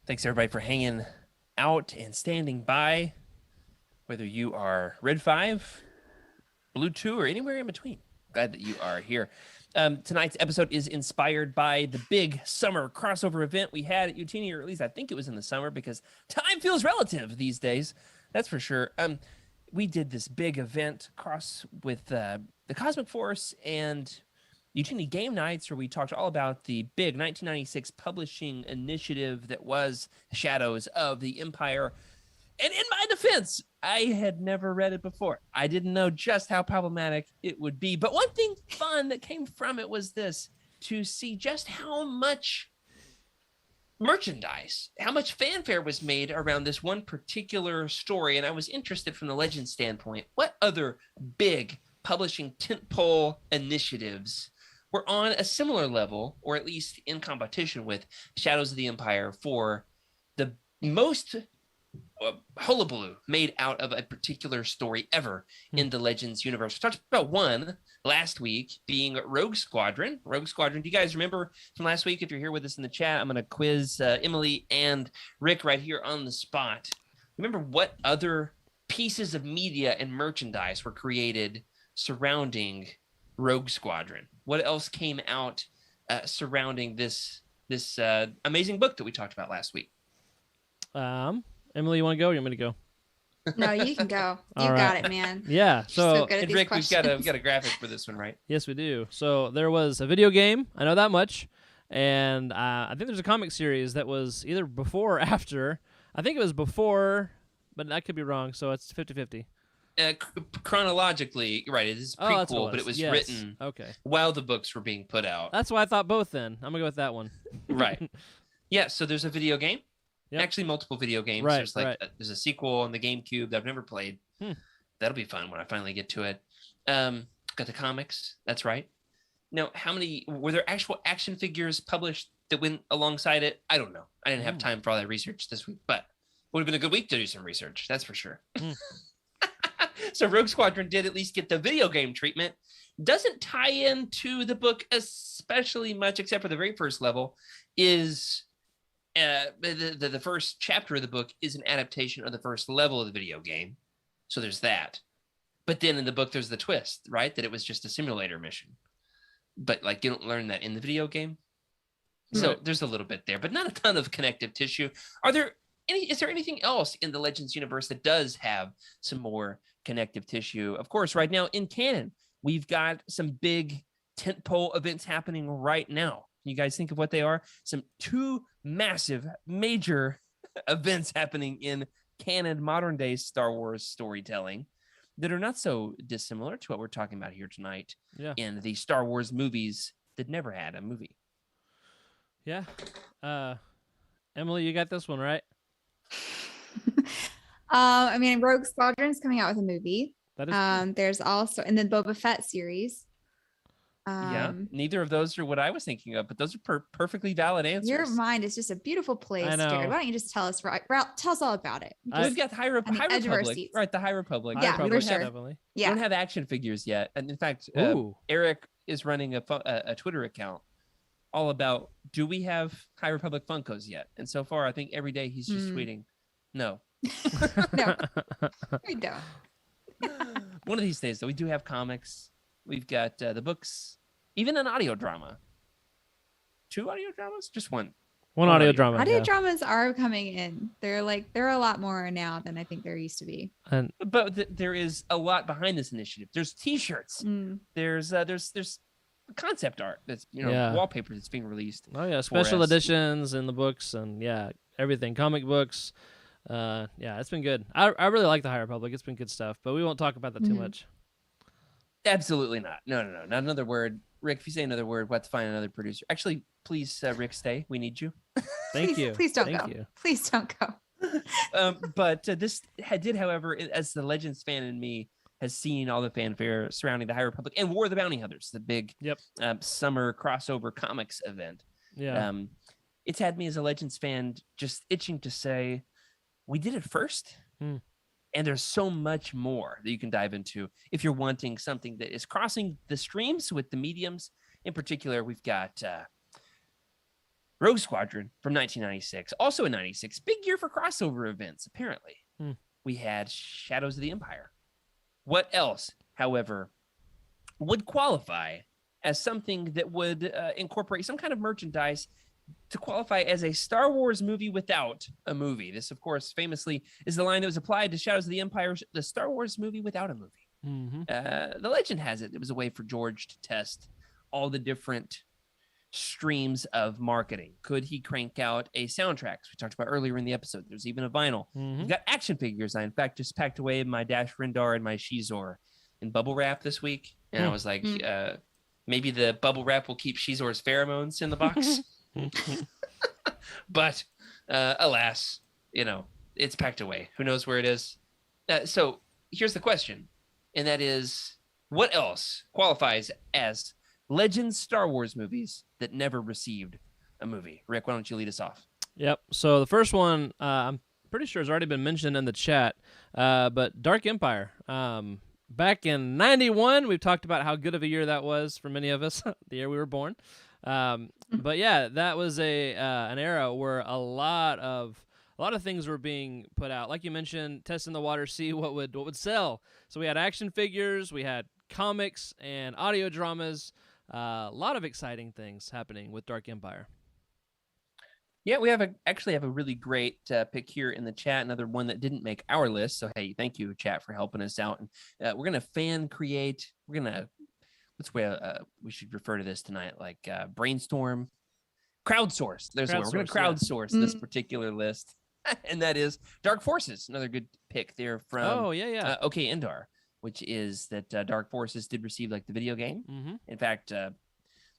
Thanks, everybody, for hanging out and standing by, whether you are Red 5, Blue 2, or anywhere in between. Glad that you are here. Tonight's episode is inspired by the big summer crossover event we had at Youtini, or at least I think it was in the summer because time feels relative these days. That's for sure. We did this big event cross with the Cosmic Force and Youtini Game Nights, where we talked all about the big 1996 publishing initiative that was Shadows of the Empire. And in my defense, I had never read it before. I didn't know just how problematic it would be. But one thing fun that came from it was this, to see just how much merchandise, how much fanfare was made around this one particular story. And I was interested from the legend standpoint, what other big publishing tentpole initiatives were on a similar level, or at least in competition with Shadows of the Empire for the most hullabaloo made out of a particular story ever in the Legends universe. We talked about one last week being Rogue Squadron. Rogue Squadron. Do you guys remember from last week? If you're here with us in the chat, I'm going to quiz Emily and Rick right here on the spot. Remember what other pieces of media and merchandise were created surrounding Rogue Squadron? What else came out surrounding this amazing book that we talked about last week? Emily, you want to go or you want me to go? No, you can go. You got it, man. Yeah. So good at and these Rick, questions. we've got a graphic for this one, right? Yes, we do. So there was a video game. I know that much. And I think there's a comic series that was either before or after. I think it was before, but I could be wrong. So it's 50-50. Chronologically, right, it is prequel, that's what it was. but it was Yes. written while the books were being put out. That's why I thought both then. I'm going to go with that one. Right. Yeah, so there's a video game. Yep. Actually, multiple video games. Right, There's there's a sequel on the GameCube that I've never played. That'll be fun when I finally get to it. Got the comics. That's right. Now, how many were there actual action figures published that went alongside it? I don't know. I didn't have time for all that research this week, but it would have been a good week to do some research. That's for sure. So Rogue Squadron did at least get the video game treatment. Doesn't tie into the book especially much, except for the very first level. Is the first chapter of the book is an adaptation of the first level of the video game. So there's that. But then in the book, there's the twist, right? That it was just a simulator mission. But like you don't learn that in the video game. So there's a little bit there, but not a ton of connective tissue. Is there anything else in the Legends universe that does have some more connective tissue? Of course, right now in canon, we've got some big tentpole events happening right now. You guys think of what they are? Two massive, major events happening in canon modern day Star Wars storytelling that are not so dissimilar to what we're talking about here tonight in the Star Wars movies that never had a movie. Yeah. Emily, you got this one, right? I mean, Rogue Squadron's coming out with a movie. That is there's also, and then Boba Fett series. Neither of those are what I was thinking of, but those are perfectly valid answers. Your mind is just a beautiful place, I know. Jared. Why don't you just tell us tell us all about it? We've got High Republic, right? The High Republic. Yeah, Republic, for sure. definitely. We don't have action figures yet, and in fact, Eric is running a Twitter account all about, do we have High Republic Funkos yet? And so far, I think every day he's just tweeting, no. No, we don't. One of these days, though, we do have comics. We've got the books, even an audio drama. 2 audio dramas? Just one. One audio drama. Audio dramas are coming in. They're a lot more now than I think there used to be. But there is a lot behind this initiative. There's T-shirts. There's concept art that's wallpaper that's being released. Oh yeah, special editions in the books and everything. Comic books. It's been good. I really like the High Republic. It's been good stuff, but we won't talk about that too much. Absolutely not. No, not another word. Rick, if you say another word, we'll have to find another producer. Actually, please, Rick, stay. We need you. Thank you. Please don't go. Please don't go. But this did, however, as the Legends fan in me has seen all the fanfare surrounding the High Republic and War of the Bounty Hunters, the big summer crossover comics event. Yeah. It's had me as a Legends fan just itching to say, we did it first. And there's so much more that you can dive into if you're wanting something that is crossing the streams with the mediums. In particular, we've got Rogue Squadron from 1996, also in 96. Big year for crossover events, apparently. We had Shadows of the Empire. What else, however, would qualify as something that would incorporate some kind of merchandise to qualify as a Star Wars movie without a movie. This, of course, famously is the line that was applied to Shadows of the Empire, the Star Wars movie without a movie. The legend has it was a way for George to test all the different streams of marketing. Could he crank out a soundtrack? As we talked about earlier in the episode, there's even a vinyl. You've got action figures. I, in fact, just packed away my Dash Rendar and my Shizor in bubble wrap this week. And I was like, maybe the bubble wrap will keep Shizor's pheromones in the box. But alas, it's packed away. Who knows where it is? So here's the question. And that is, what else qualifies as Legends Star Wars movies that never received a movie? Rick, why don't you lead us off? Yep. So the first one, I'm pretty sure has already been mentioned in the chat, but Dark Empire. Back in 91, we've talked about how good of a year that was for many of us, the year we were born. But yeah, that was an era where a lot of things were being put out. Like you mentioned, testing the water, see what would sell. So we had action figures, we had comics and audio dramas. A lot of exciting things happening with Dark Empire. Yeah, we actually have a really great pick here in the chat. Another one that didn't make our list. So hey, thank you, chat, for helping us out. And we're gonna fan create. We're gonna we should refer to this tonight, like brainstorm, crowdsource. There's one. We're gonna crowdsource this particular list, and that is Dark Forces. Another good pick there from OK Endar, which is that Dark Forces did receive like the video game. In fact,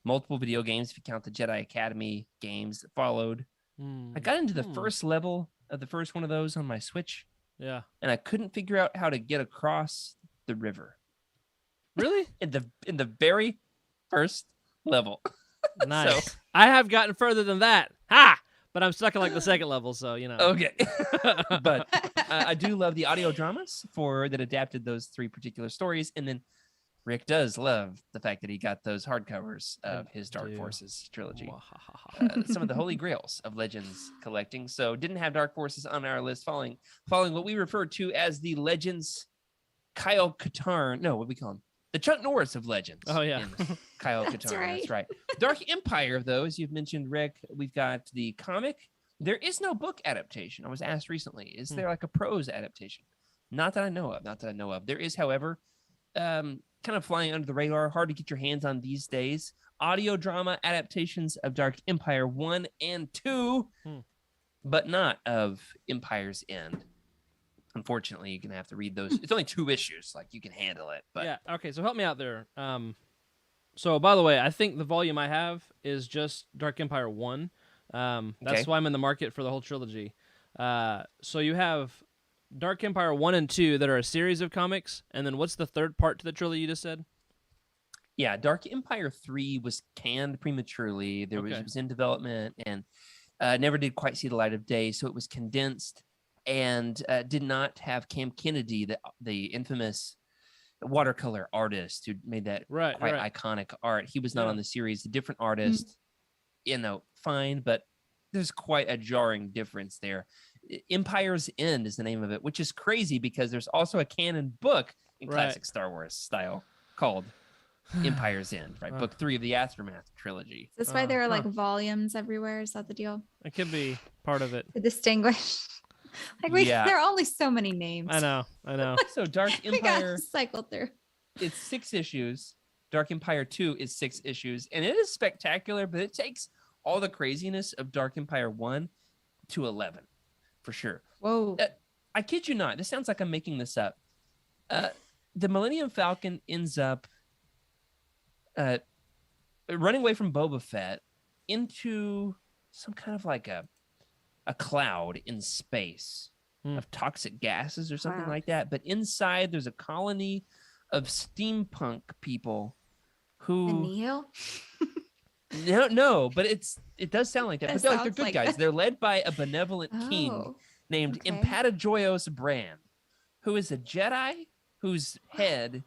multiple video games if you count the Jedi Academy games that followed. I got into the first level of the first one of those on my Switch. Yeah. And I couldn't figure out how to get across the river. Really? in the very first level. Nice. So, I have gotten further than that. Ha! But I'm stuck in like the second level, so Okay. But I do love the audio dramas that adapted those three particular stories. And then Rick does love the fact that he got those hardcovers of his Dark Forces trilogy. Some of the holy grails of Legends collecting. So didn't have Dark Forces on our list, following what we refer to as the Legends Kyle Katarn. No, what do we call him? The Chuck Norris of Legends. Oh, yeah. Kyle Katarn. That's right. Dark Empire, though, as you've mentioned, Rick, we've got the comic. There is no book adaptation. I was asked recently, is there like a prose adaptation? Not that I know of. There is, however, kind of flying under the radar, hard to get your hands on these days, audio drama adaptations of Dark Empire 1 and 2, but not of Empire's End. Unfortunately, you're going to have to read those. It's only 2 issues. Like, you can handle it. But yeah, okay, so help me out there. So, by the way, I think the volume I have is just Dark Empire 1. That's why I'm in the market for the whole trilogy. So you have Dark Empire 1 and 2 that are a series of comics, and then what's the third part to the trilogy you just said? Yeah, Dark Empire 3 was canned prematurely. It was in development and never did quite see the light of day, so it was condensed and did not have Cam Kennedy, the infamous watercolor artist who made that quite iconic art. He was not on the series. A different artist, fine, but there's quite a jarring difference there. Empire's End is the name of it, which is crazy because there's also a canon book in classic Star Wars style called Empire's End, right? Book 3 of the Aftermath trilogy. Is this why there are like volumes everywhere? Is that the deal? It could be part of it. To distinguish. There are only so many names. I know. So Dark Empire cycled through. It's 6 issues. Dark Empire 2 is 6 issues, and it is spectacular, but it takes all the craziness of Dark Empire 1 to 11, for sure. Whoa. I kid you not. This sounds like I'm making this up. The Millennium Falcon ends up running away from Boba Fett into some kind of like a cloud in space of toxic gases or something like that. But inside, there's a colony of steampunk people who... No, but it does sound like that. But they're good guys. That. They're led by a benevolent king named Impatijoyos Bran, who is a Jedi whose head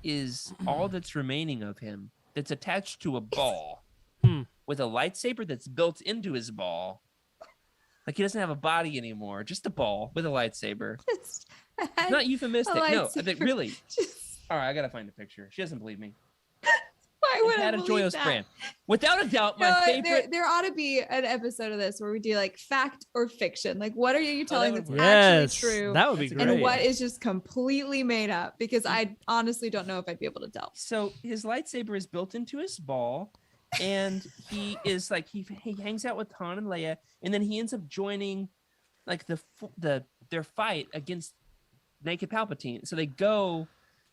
is all that's remaining of him, that's attached to a ball with a lightsaber that's built into his ball. Like, he doesn't have a body anymore, just a ball with a lightsaber. It's not euphemistic. No, I think really. All right, I got to find a picture. She doesn't believe me. Why would Imperajoyos brand. Without a doubt, my favorite. There ought to be an episode of this where we do like fact or fiction. Like, what are you telling that's yes, actually true? That would be great. And what is just completely made up? Because I honestly don't know if I'd be able to tell. So his lightsaber is built into his ball, and he is like he hangs out with Han and Leia, and then he ends up joining like their fight against Naked Palpatine. So they go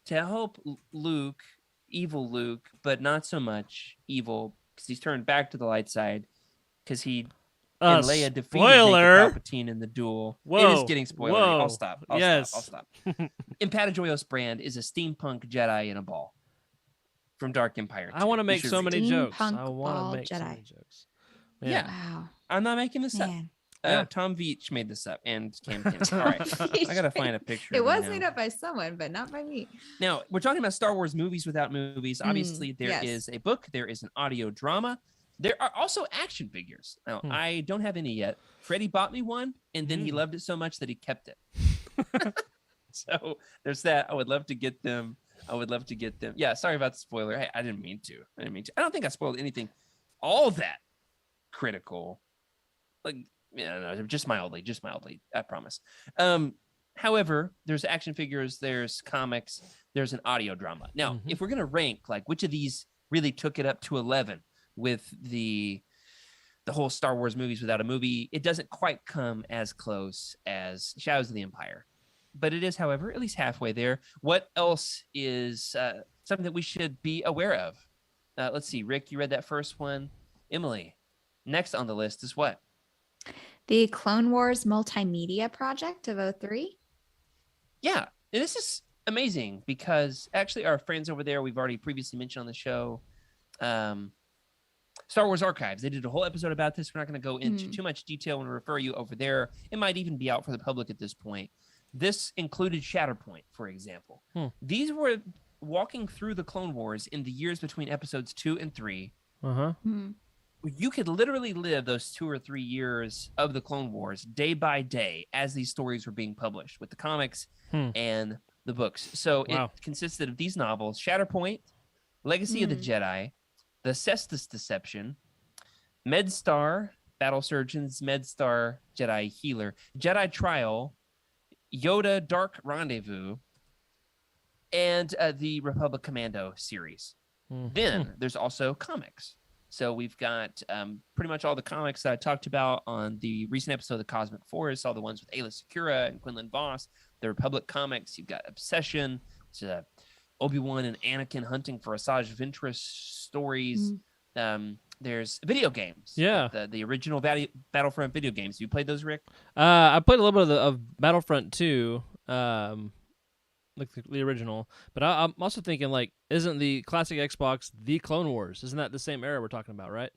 to help Luke, evil Luke, but not so much evil because he's turned back to the light side because he and Leia defeated Naked Palpatine in the duel. Whoa. It is getting spoilery. I'll stop. I'll stop. Imperajoyos Brand is a steampunk Jedi in a ball from Dark Empire 2. I want to make so many jokes. I want to make Jedi. so many jokes. Yeah. Wow. I'm not making this up. Yeah. Tom Veach made this up, and Cam Kennedy. All right, I gotta find a picture. It was made up by someone, but not by me. Now we're talking about Star Wars movies without movies. Obviously, there is a book, there is an audio drama, there are also action figures. Now I don't have any yet. Freddie bought me one, and then he loved it so much that he kept it. So there's that. I would love to get them. Yeah, sorry about the spoiler. I didn't mean to. I don't think I spoiled anything all that critical. Like. Yeah, no, just mildly, I promise. However, there's action figures, there's comics, there's an audio drama. Now, if we're gonna rank like which of these really took it up to 11 with the whole Star Wars movies without a movie, it doesn't quite come as close as Shadows of the Empire, but it is, however, at least halfway there. What else is something that we should be aware of? Let's see, Rick, you read that first one. Emily, next on the list is what? The Clone Wars Multimedia Project of 2003. Yeah, and this is amazing because actually our friends over there, we've already previously mentioned on the show, Star Wars Archives. They did a whole episode about this. We're not going to go into too much detail and refer you over there. It might even be out for the public at this point. This included Shatterpoint, for example. These were walking through the Clone Wars in the years between episodes 2 and 3. You could literally live those 2 or 3 years of the Clone Wars day by day as these stories were being published with the comics and the books. So it consisted of these novels: Shatterpoint, Legacy of the Jedi, The Cestus Deception, MedStar, Battle Surgeons, MedStar, Jedi Healer, Jedi Trial, Yoda Dark Rendezvous, and the Republic Commando series. Then there's also comics. So we've got pretty much all the comics that I talked about on the recent episode of The Cosmic Force, all the ones with Ayla Secura and Quinlan Vos, the Republic comics. You've got Obsession, it's Obi-Wan and Anakin hunting for Asajj Ventress stories. There's video games. Yeah. The original Battlefront video games. You played those, Rick? I played a little bit of Battlefront 2. Like the original, but I'm also thinking, like, isn't the classic Xbox the Clone Wars? Isn't that the same era we're talking about, right?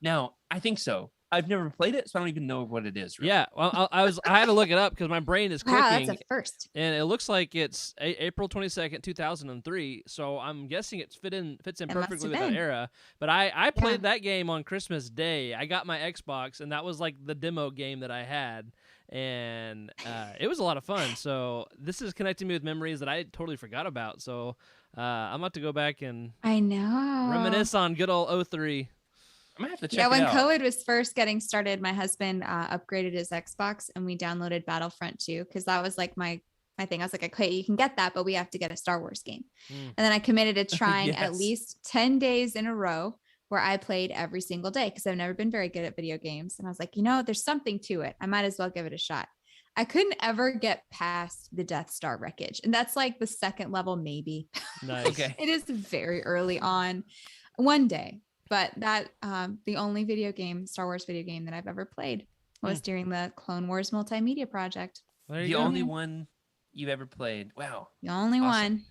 Now, I think so. I've never played it, so I don't even know what it is. Really. Yeah, well, I had to look it up because my brain is clicking. Wow, that's a first. And it looks like it's April 22nd, 2003. So I'm guessing it fits in perfectly with that era. But I played that game on Christmas Day. I got my Xbox, and that was like the demo game that I had. And it was a lot of fun. So this is connecting me with memories that I totally forgot about. So I'm about to go back and reminisce on good old 03. I'm gonna have to check it out. When COVID was first getting started, my husband upgraded his Xbox and we downloaded Battlefront 2 because that was like my thing. I was like, okay, you can get that, but we have to get a Star Wars game. And then I committed to trying at least 10 days in a row where I played every single day because I've never been very good at video games. And I was like, there's something to it. I might as well give it a shot. I couldn't ever get past the Death Star wreckage. And that's like the second level, maybe. Nice. Okay. It is very early on one day, but that the only Star Wars video game that I've ever played was during the Clone Wars Multimedia Project. The only one you've ever played. Wow. The only one.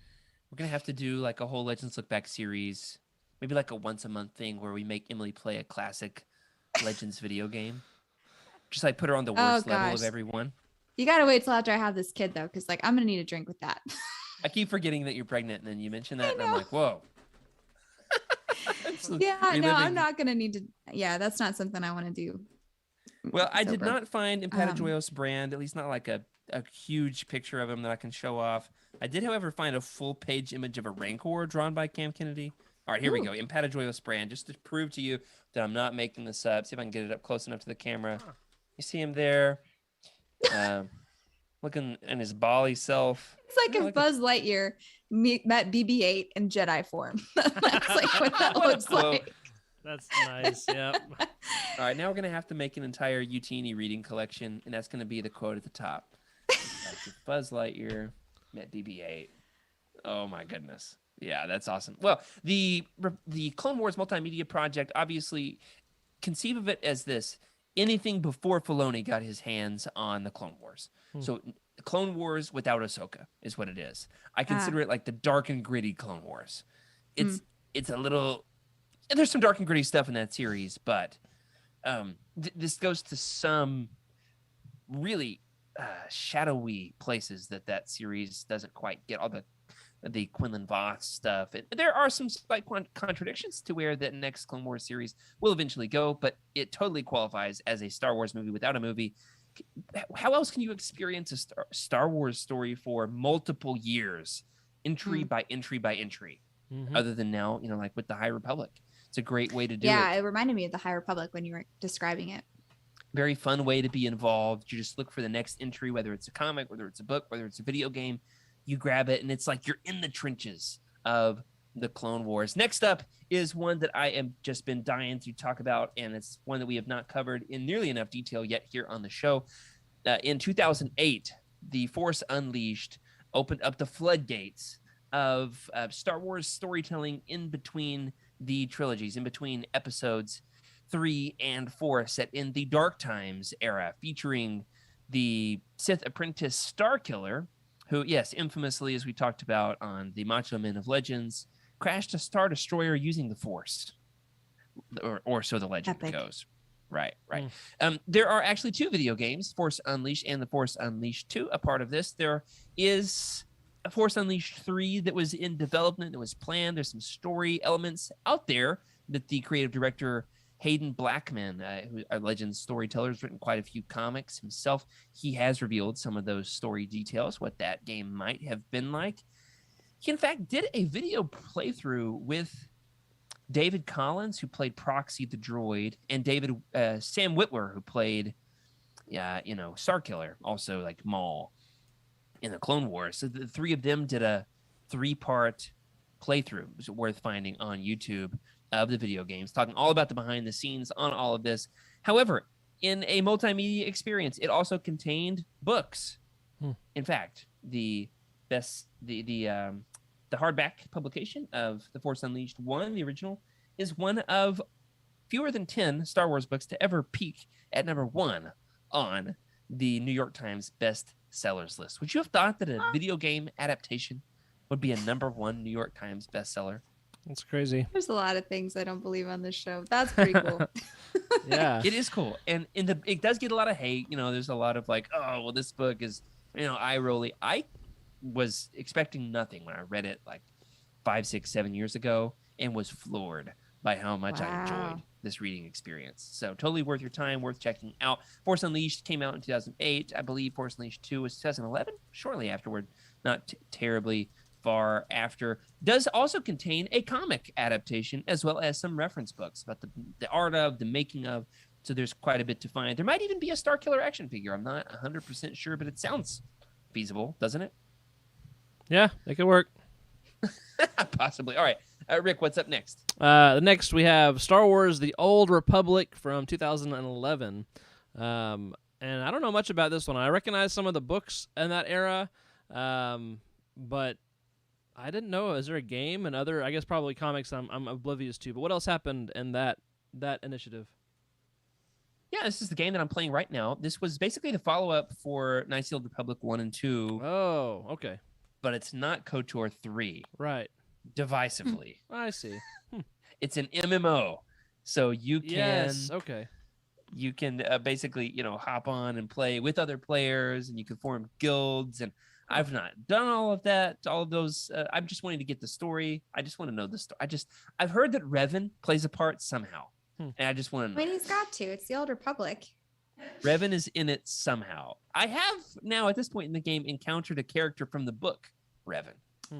We're going to have to do like a whole Legends Look Back series. Maybe like a once a month thing where we make Emily play a classic Legends video game. Just like put her on the worst level of everyone. You got to wait till after I have this kid though. Cause like, I'm going to need a drink with that. I keep forgetting that you're pregnant and then you mention that and I'm like, whoa. I'm not going to need to. Yeah. That's not something I want to do. Well, I did not find Imperajoyos Brand, at least not like a huge picture of him that I can show off. I did, however, find a full page image of a Rancor drawn by Cam Kennedy. All right, here we go. Empatajoyous brand, just to prove to you that I'm not making this up. See if I can get it up close enough to the camera. You see him there, looking in his Bali self. It's like if Buzz Lightyear met BB-8 in Jedi form. That's like what that looks like. That's nice. Yep. All right, now we're gonna have to make an entire Youtini reading collection, and that's gonna be the quote at the top. Buzz Lightyear met BB-8. Oh my goodness. Yeah, that's awesome. Well, the Clone Wars multimedia project, obviously, conceive of it as this: anything before Filoni got his hands on the Clone Wars. So Clone Wars without Ahsoka is what it is. I consider it like the dark and gritty Clone Wars. It's a little, there's some dark and gritty stuff in that series, but this goes to some really shadowy places that series doesn't quite get. All the Quinlan Vos stuff. There are some slight contradictions to where the next Clone Wars series will eventually go, but it totally qualifies as a Star Wars movie without a movie. How else can you experience a Star Wars story for multiple years, entry by entry by entry, other than now, like with the High Republic? It's a great way to do it. Yeah, it reminded me of the High Republic when you were describing it. Very fun way to be involved. You just look for the next entry, whether it's a comic, whether it's a book, whether it's a video game. You grab it, and it's like you're in the trenches of the Clone Wars. Next up is one that I am just been dying to talk about, and it's one that we have not covered in nearly enough detail yet here on the show. In 2008, The Force Unleashed opened up the floodgates of Star Wars storytelling in between the trilogies, in between episodes 3 and 4, set in the Dark Times era, featuring the Sith Apprentice Starkiller, who, yes, infamously, as we talked about on the Macho Men of Legends, crashed a Star Destroyer using the Force, or so the legend goes. Right. There are actually 2 video games, Force Unleashed and The Force Unleashed 2, a part of this. There is a Force Unleashed 3 that was in development, that was planned. There's some story elements out there that the creative director Hayden Blackman, who are Legends storyteller, has written quite a few comics himself. He has revealed some of those story details, what that game might have been like. He, in fact, did a video playthrough with David Collins, who played Proxy the droid, and Sam Witwer, who played, Starkiller, also like Maul in the Clone Wars. So the 3 of them did a 3-part playthrough. It was worth finding on YouTube of the video games, talking all about the behind the scenes on all of this. However, in a multimedia experience, it also contained books. In fact, the hardback publication of The Force Unleashed 1, the original, is one of fewer than 10 Star Wars books to ever peak at number 1 on the New York Times best sellers list. Would you have thought that a video game adaptation would be a number 1 New York Times bestseller? That's crazy. There's a lot of things I don't believe on this show. That's pretty cool. Yeah. It is cool. And it does get a lot of hate. There's a lot of like, oh, well, this book is, eye-rolly. I was expecting nothing when I read it like 5, 6, 7 years ago and was floored by how much I enjoyed this reading experience. So totally worth your time, worth checking out. Force Unleashed came out in 2008. I believe Force Unleashed 2 was 2011, shortly afterward, not terribly far after. Does also contain a comic adaptation as well as some reference books about the art of, the making of. So there's quite a bit to find. There might even be a Starkiller action figure. I'm not 100% sure, but it sounds feasible, doesn't it? Yeah, it could work. Possibly. All right. Rick, what's up next? Next, we have Star Wars The Old Republic from 2011. And I don't know much about this one. I recognize some of the books in that era, but I didn't know. Is there a game and other, I guess probably comics I'm oblivious to, but what else happened in that initiative? Yeah, this is the game that I'm playing right now. This was basically the follow-up for Knights of the Old Republic 1 and 2. Oh, okay. But it's not KOTOR 3. Right. Divisively. I see. It's an MMO. So you can... Yes, okay. You can basically, hop on and play with other players, and you can form guilds, and I've not done all of that, all of those. I'm just wanting to get the story. I just want to know the story. I've heard that Revan plays a part somehow, and I just want to know. I mean, he's got to. It's the Old Republic. Revan is in it somehow. I have now, at this point in the game, encountered a character from the book, Revan.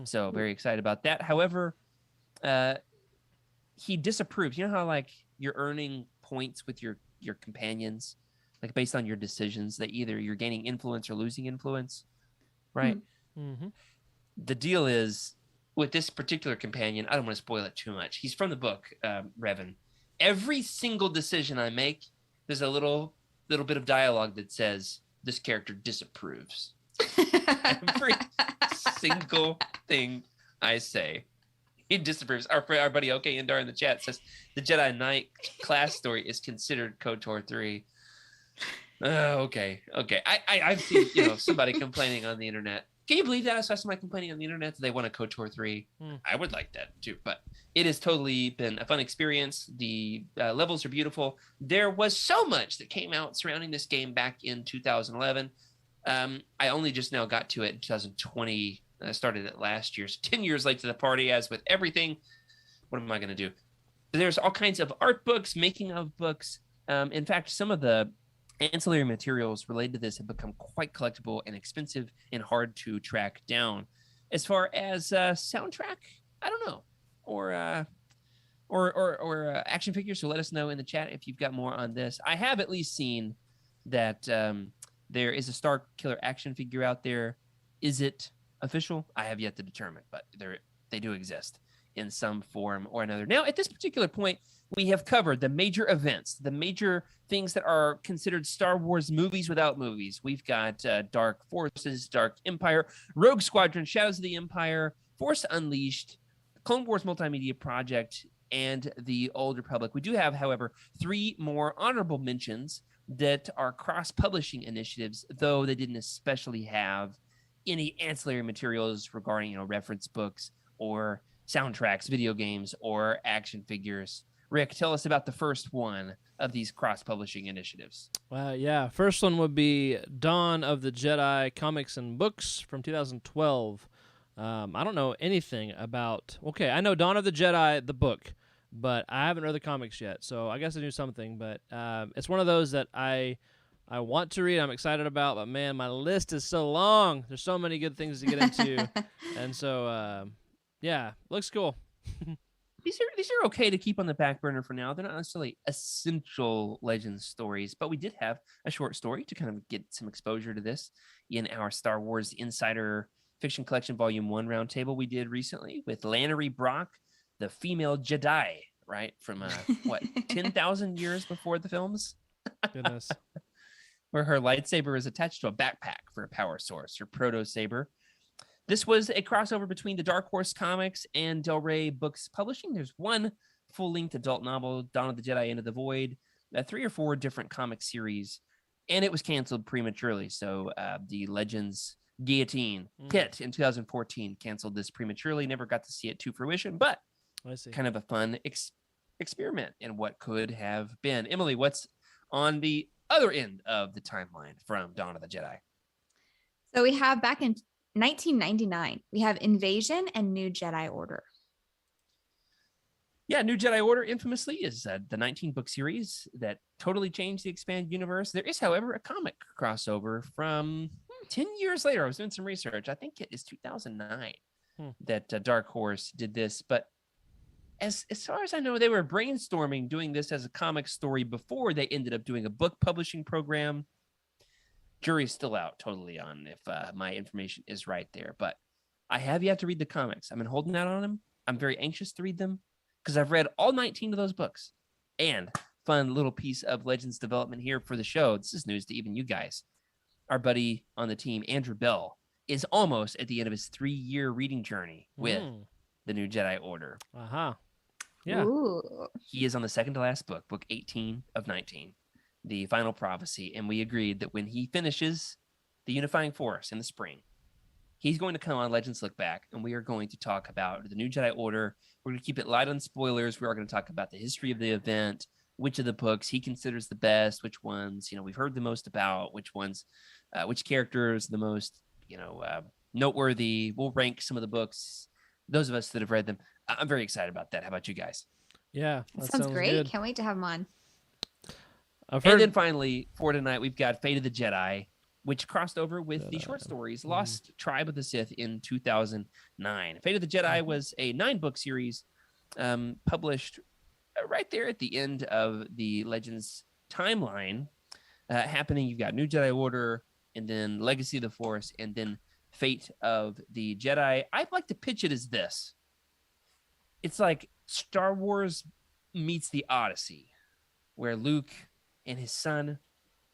So very excited about that. However, he disapproves. You know how like you're earning points with your companions, like based on your decisions, that either you're gaining influence or losing influence, right? Mm-hmm. The deal is with this particular companion, I don't want to spoil it too much. He's from the book, Revan. Every single decision I make, there's a little bit of dialogue that says this character disapproves. Every single thing I say, he disapproves. Our buddy OK Indar in the chat says the Jedi Knight class story is considered KOTOR 3. Okay. I've seen somebody complaining on the internet. Can you believe that I saw somebody complaining on the internet that they want a KOTOR 3? I would like that too, but it has totally been a fun experience. The levels are beautiful. There was so much that came out surrounding this game back in 2011. I only just now got to it in 2020. I started it last year. So 10 years late to the party, as with everything. What am I going to do? There's all kinds of art books, making of books. In fact, some of the ancillary materials related to this have become quite collectible and expensive and hard to track down. As far as soundtrack, I don't know, or action figures. So let us know in the chat if you've got more on this. I have at least seen that there is a Star Killer action figure out there. Is it official? I have yet to determine, but they do exist in some form or another. Now, at this particular point, we have covered the major events, the major things that are considered Star Wars movies without movies. We've got Dark Forces, Dark Empire, Rogue Squadron, Shadows of the Empire, Force Unleashed, Clone Wars Multimedia Project, and The Old Republic. We do have, however, 3 more honorable mentions that are cross-publishing initiatives, though they didn't especially have any ancillary materials regarding, reference books or soundtracks, video games, or action figures. Rick, tell us about the first one of these cross-publishing initiatives. Yeah, first one would be Dawn of the Jedi comics and books from 2012. I don't know anything about... Okay, I know Dawn of the Jedi, the book, but I haven't read the comics yet, so I guess I knew something. But it's one of those that I want to read, I'm excited about, but man, my list is so long. There's so many good things to get into. And so, yeah, looks cool. These are okay to keep on the back burner for now. They're not necessarily essential Legends stories, but we did have a short story to kind of get some exposure to this in our Star Wars Insider Fiction Collection Volume 1 roundtable we did recently with Lannery Brock, the female Jedi, right? From, 10,000 years before the films? Goodness. Where her lightsaber is attached to a backpack for a power source, her proto-saber. This was a crossover between the Dark Horse Comics and Del Rey Books Publishing. There's one full-length adult novel, Dawn of the Jedi Into the Void, 3 or 4 different comic series, and it was canceled prematurely. So the Legends Guillotine hit in 2014, canceled this prematurely, never got to see it to fruition, but I see. Kind of a fun experiment in what could have been. Emily, what's on the other end of the timeline from Dawn of the Jedi? So we have back in 1999, we have Invasion and New Jedi Order. Yeah, New Jedi Order infamously is the 19-book series that totally changed the expanded universe. There is, however, a comic crossover from 10 years later. I was doing some research. I think it is 2009 that Dark Horse did this. But as far as I know, they were brainstorming doing this as a comic story before they ended up doing a book publishing program. Jury's still out totally on if my information is right there, but I have yet to read the comics. I've been holding out on them. I'm very anxious to read them because I've read all 19 of those books. And fun little piece of Legends development here for the show. This is news to even you guys. Our buddy on the team, Andrew Bell, is almost at the end of his 3-year reading journey with the New Jedi Order. Yeah. Ooh. He is on the second to last book, book 18 of 19. The Final Prophecy, and we agreed that when he finishes the Unifying Force in the spring, he's going to come on Legends Lookback, and we are going to talk about the New Jedi Order. We're going to keep it light on spoilers. We are going to talk about the history of the event, which of the books he considers the best, which ones we've heard the most about, which ones, which characters the most noteworthy. We'll rank some of the books, those of us that have read them. I'm very excited about that. How about you guys? Yeah, that sounds great. Good. Can't wait to have him on. And then finally, for tonight, we've got Fate of the Jedi, which crossed over with the short stories Lost Tribe of the Sith in 2009. Fate of the Jedi was a 9-book series published right there at the end of the Legends timeline happening. You've got New Jedi Order, and then Legacy of the Force, and then Fate of the Jedi. I'd like to pitch it as this. It's like Star Wars meets the Odyssey, where Luke and his son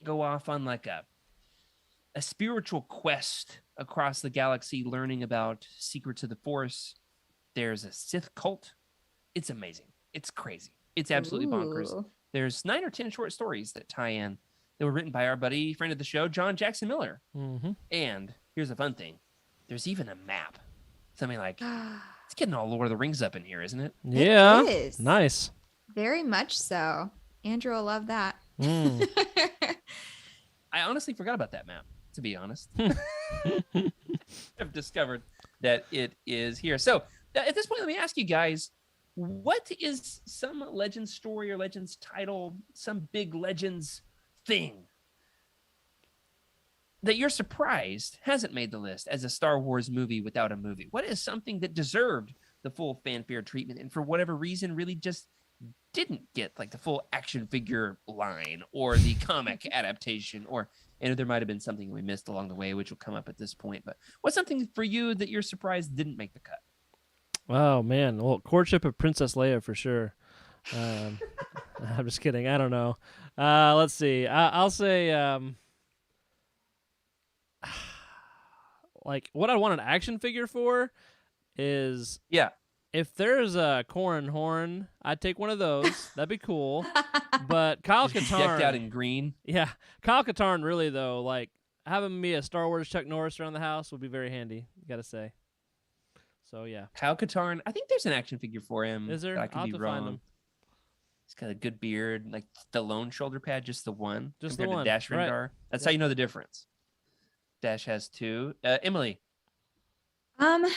go off on like a spiritual quest across the galaxy, learning about secrets of the Force. There's a Sith cult. It's amazing. It's crazy. It's absolutely bonkers. There's 9 or 10 short stories that tie in that were written by our buddy, friend of the show, John Jackson Miller. Mm-hmm. And here's a fun thing. There's even a map. Something like, it's getting all Lord of the Rings up in here, isn't it? Yeah. It is. Nice. Very much so. Andrew will love that. Mm. I honestly forgot about that map, to be honest. I've discovered that it is here. So at this point, let me ask you guys, what is some Legends story or Legends title, some big Legends thing that you're surprised hasn't made the list as a Star Wars movie without a movie? What is something that deserved the full fanfare treatment and for whatever reason really just didn't get like the full action figure line or the comic adaptation, or and there might have been something we missed along the way, which will come up at this point. But what's something for you that you're surprised didn't make the cut? Oh man, well, Courtship of Princess Leia for sure. I'm just kidding. I don't know. Let's see. I'll say like what I want an action figure for is if there's a Corran horn, I'd take one of those. That'd be cool. But Kyle Katarn decked out in green. Yeah, Kyle Katarn really though, like having me a Star Wars Chuck Norris around the house would be very handy. Gotta say. So yeah, Kyle Katarn. I think there's an action figure for him. Is there? I could I'll be have to find wrong. him. He's got a good beard, like the lone shoulder pad, just the one. Just the compared one, to Dash right. Rendar. That's how you know the difference. Dash has 2. Emily. I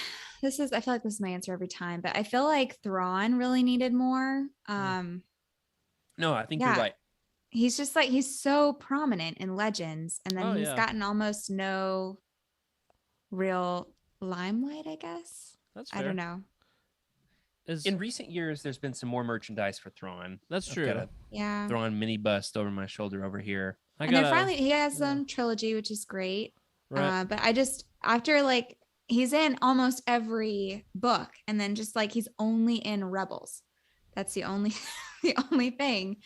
feel like this is my answer every time, but I feel like Thrawn really needed more. No, I think you're right. He's just like, he's so prominent in Legends, and then he's gotten almost no real limelight, I guess. That's fair. I don't know. In recent years, there's been some more merchandise for Thrawn. That's true. Got a Thrawn mini bust over my shoulder over here. And then finally, he has his own trilogy, which is great. Right. But I just, after like, he's in almost every book, and then just like he's only in Rebels. That's the only thing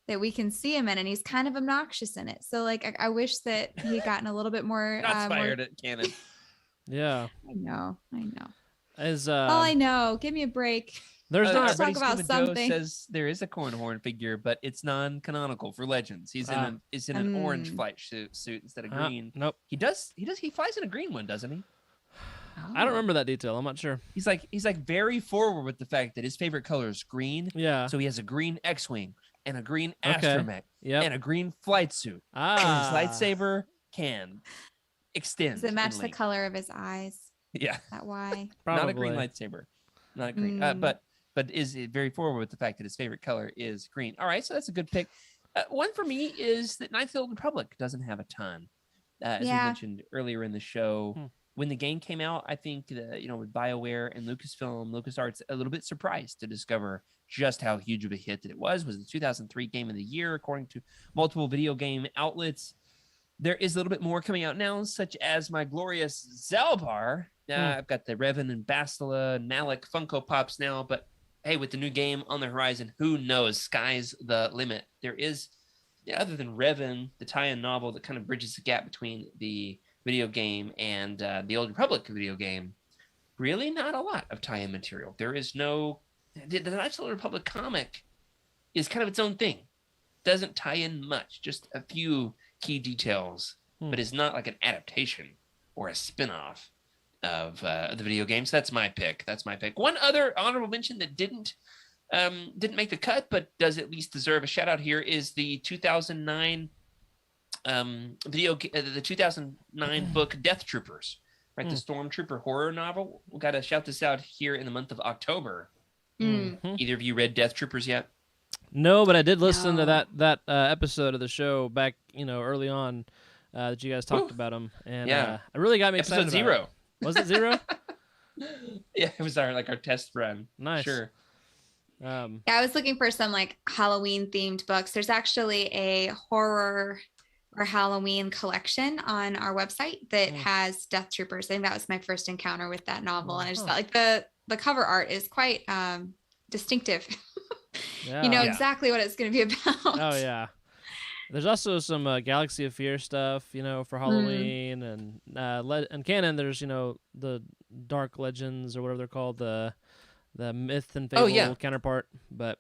that we can see him in, and he's kind of obnoxious in it. So like I wish that he had gotten a little bit more fired at canon. Yeah. I know. All I know. Give me a break. There's not. Let's talk about something. Says there is a Corran horn figure, but it's non-canonical for Legends. He's in an orange flight suit instead of green. Nope. He flies in a green one, doesn't he? I don't remember that detail. I'm not sure. He's like very forward with the fact that his favorite color is green. Yeah. So he has a green X-wing and a green astromech and a green flight suit. And his lightsaber can extend. Does it match the color of his eyes? Yeah. That why? Probably. Not a green lightsaber. Not green. But is it very forward with the fact that his favorite color is green. All right, so that's a good pick. One for me is that Knights of the Old Republic doesn't have a ton. As we mentioned earlier in the show. When the game came out, I think with BioWare and Lucasfilm, LucasArts, a little bit surprised to discover just how huge of a hit that it was. It was the 2003 Game of the Year, according to multiple video game outlets. There is a little bit more coming out now, such as my glorious Zalbar. I've got the Revan and Bastila and Malik Funko Pops now, but hey, with the new game on the horizon, who knows? Sky's the limit. There is, other than Revan, the tie-in novel that kind of bridges the gap between the video game and the Old Republic video game, really not a lot of tie-in material. There is no... The Knights of the Old Republic comic is kind of its own thing. Doesn't tie in much, just a few key details, but it's not like an adaptation or a spin-off of the video game. So that's my pick. One other honorable mention that didn't make the cut, but does at least deserve a shout-out here is the 2009... the 2009 book Death Troopers, right? The Stormtrooper horror novel. We got to shout this out here in the month of October. Either of you read Death Troopers yet? No, but I did listen to that episode of the show back, early on that you guys talked about them, and it really got me excited. Episode 0. Was it 0? Yeah, it was our test run. Nice. Sure. I was looking for some like Halloween themed books. There's actually a horror or Halloween collection on our website that has Death Troopers. I think that was my first encounter with that novel. And I just thought like the cover art is quite distinctive. Yeah. You know exactly what it's going to be about. Oh yeah. There's also some Galaxy of Fear stuff, for Halloween, and canon. There's the Dark Legends or whatever they're called, the myth and fable counterpart. But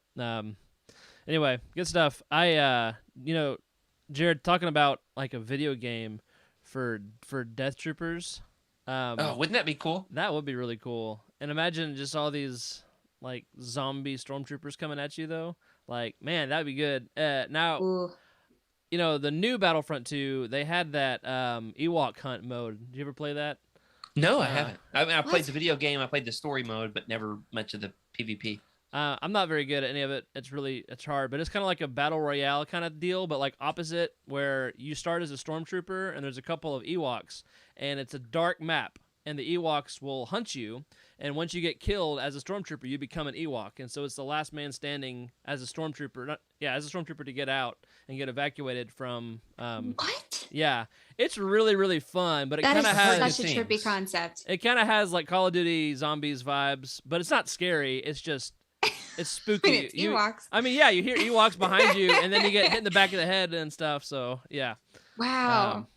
anyway, good stuff. Jared, talking about like a video game for Death Troopers. Wouldn't that be cool? That would be really cool. And imagine just all these like zombie stormtroopers coming at you though. Like, man, that'd be good. Now. Ooh. The new Battlefront 2, they had that Ewok hunt mode. Did you ever play that? No, I haven't. I played the video game. I played the story mode, but never much of the PvP. I'm not very good at any of it. It's hard, but it's kind of like a battle royale kind of deal, but like opposite, where you start as a stormtrooper and there's a couple of Ewoks, and it's a dark map, and the Ewoks will hunt you. And once you get killed as a stormtrooper, you become an Ewok, and so it's the last man standing as a stormtrooper. As a stormtrooper to get out and get evacuated from. What? Yeah, it's really really fun, but it kind of has such a trippy concept. It kind of has like Call of Duty Zombies vibes, but it's not scary. It's just it's spooky. It's Ewoks. You hear Ewoks behind you, and then you get hit in the back of the head and stuff. So yeah. Wow.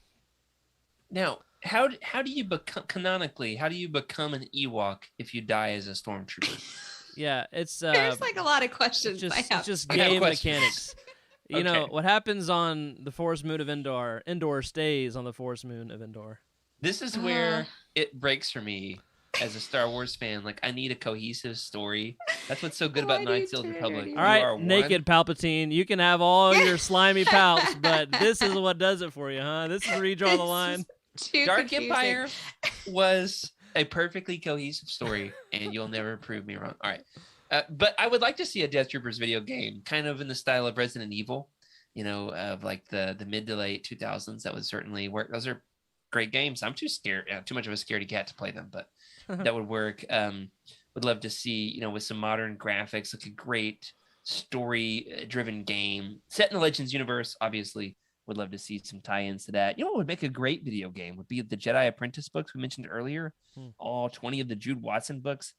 Now. How do you become canonically? How do you become an Ewok if you die as a stormtrooper? Yeah, it's there's like a lot of questions. It's just game mechanics. You know what happens on the forest moon of Endor. Endor stays on the forest moon of Endor. This is where it breaks for me as a Star Wars fan. Like, I need a cohesive story. That's what's so good about Knights of the Republic. All right, naked Palpatine, you can have all your slimy palps, but this is what does it for you, huh? This is where you draw the line. Dark Empire was a perfectly cohesive story, and you'll never prove me wrong. All right. But I would like to see a Death Troopers video game, kind of in the style of Resident Evil, of like the mid to late 2000s. That would certainly work. Those are great games. I'm too much of a scaredy cat to play them, but that would work. Would love to see, with some modern graphics, like a great story-driven game set in the Legends universe, obviously. Would love to see some tie-ins to that. What would make a great video game would be the Jedi Apprentice books we mentioned earlier. All 20 of the Jude Watson books.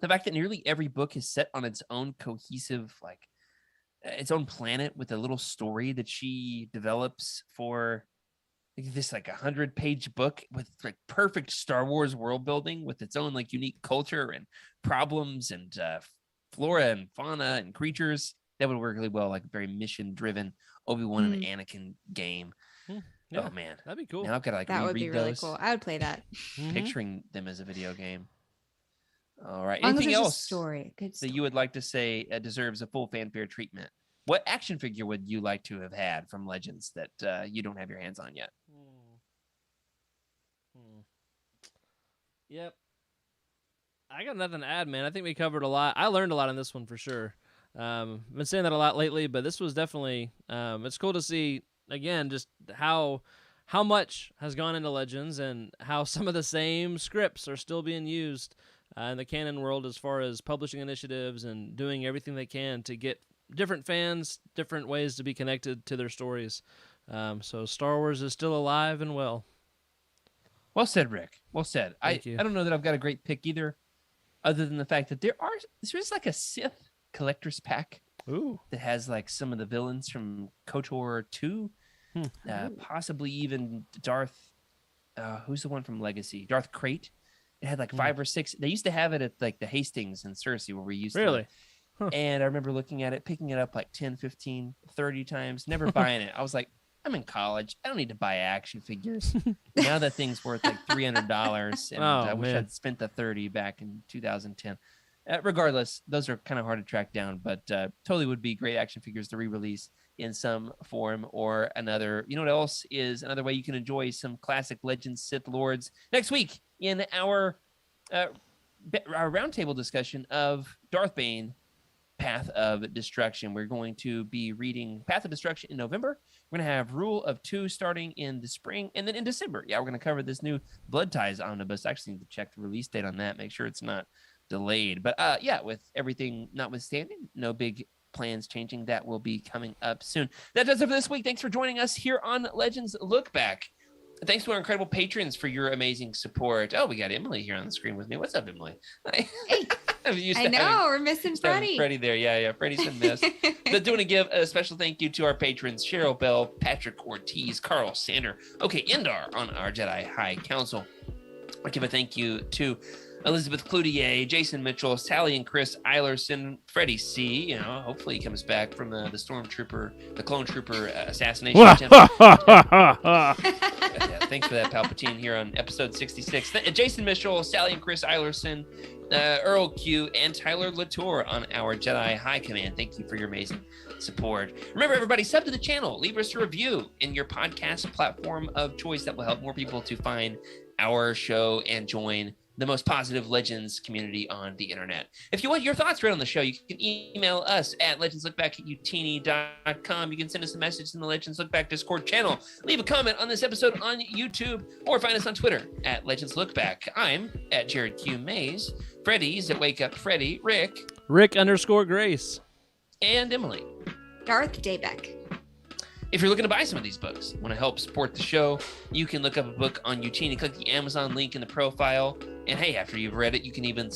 The fact that nearly every book is set on its own cohesive, like its own planet with a little story that she develops for this like 100-page book with like perfect Star Wars world building with its own like unique culture and problems and flora and fauna and creatures. That would work really well, like a very mission-driven Obi-Wan and Anakin game. Yeah, oh man, that'd be cool. Now I've got to that would be really cool. I would play that. Picturing them as a video game. All right. As anything else story that you would like to say deserves a full fanfare treatment? What action figure would you like to have had from Legends that you don't have your hands on yet? Yep. I got nothing to add, man. I think we covered a lot. I learned a lot on this one for sure. I've been saying that a lot lately, but this was definitely it's cool to see again just how much has gone into Legends and how some of the same scripts are still being used in the canon world as far as publishing initiatives and doing everything they can to get different fans different ways to be connected to their stories. So Star Wars is still alive and well. Well said, Rick. Well said. I don't know that I've got a great pick either, other than the fact that there's like a Sith collector's pack that has like some of the villains from KOTOR 2, possibly even Darth. Who's the one from Legacy? Darth Crate. It had like 5 or 6. They used to have it at like the Hastings and Cersei where we used to. Really? And I remember looking at it, picking it up like 10, 15, 30 times, never buying it. I was like, I'm in college. I don't need to buy action figures. Now that thing's worth like $300, and I wish I'd spent the $30 back in 2010. Regardless, those are kind of hard to track down, but totally would be great action figures to re-release in some form or another. You know what else is another way you can enjoy some classic Legends Sith Lords? Next week in our roundtable discussion of Darth Bane, Path of Destruction. We're going to be reading Path of Destruction in November. We're going to have Rule of 2 starting in the spring, and then in December, we're going to cover this new Blood Ties omnibus. I actually need to check the release date on that, make sure it's not delayed. But yeah, with everything notwithstanding, no big plans changing. That will be coming up soon. That does it for this week. Thanks for joining us here on Legends Look Back. Thanks to our incredible patrons for your amazing support. Oh, we got Emily here on the screen with me. What's up, Emily? Hey, I know we're missing Freddie. Freddie there. Yeah. Freddie's been missed. But doing a special thank you to our patrons, Cheryl Bell, Patrick Ortiz, Carl Sander, okay, Indar on our Jedi High Council. I give a thank you to Elizabeth Cloutier, Jason Mitchell, Sally and Chris Eilerson, Freddie C. Hopefully he comes back from the clone trooper assassination attempt. Thanks for that, Palpatine, here on episode 66. Jason Mitchell, Sally and Chris Eilerson, Earl Q, and Tyler Latour on our Jedi High Command. Thank you for your amazing support. Remember, everybody, sub to the channel. Leave us a review in your podcast platform of choice. That will help more people to find our show and join the most positive Legends community on the internet. If you want your thoughts read on the show, you can email us at legendslookback@youtini.com. You can send us a message in the Legends Look Back Discord channel. Leave a comment on this episode on YouTube, or find us on Twitter at Legends Look Back. I'm at Jared Q. Mays. Freddie's at Wake Up Freddy. Rick_Grace. And Emily. Darth Daybeck. If you're looking to buy some of these books, want to help support the show, you can look up a book on Youtini, click the Amazon link in the profile, and hey, after you've read it, you can even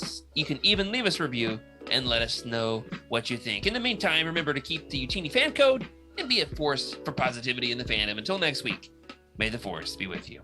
leave us a review and let us know what you think. In the meantime, remember to keep the Youtini fan code and be a force for positivity in the fandom. Until next week, may the force be with you.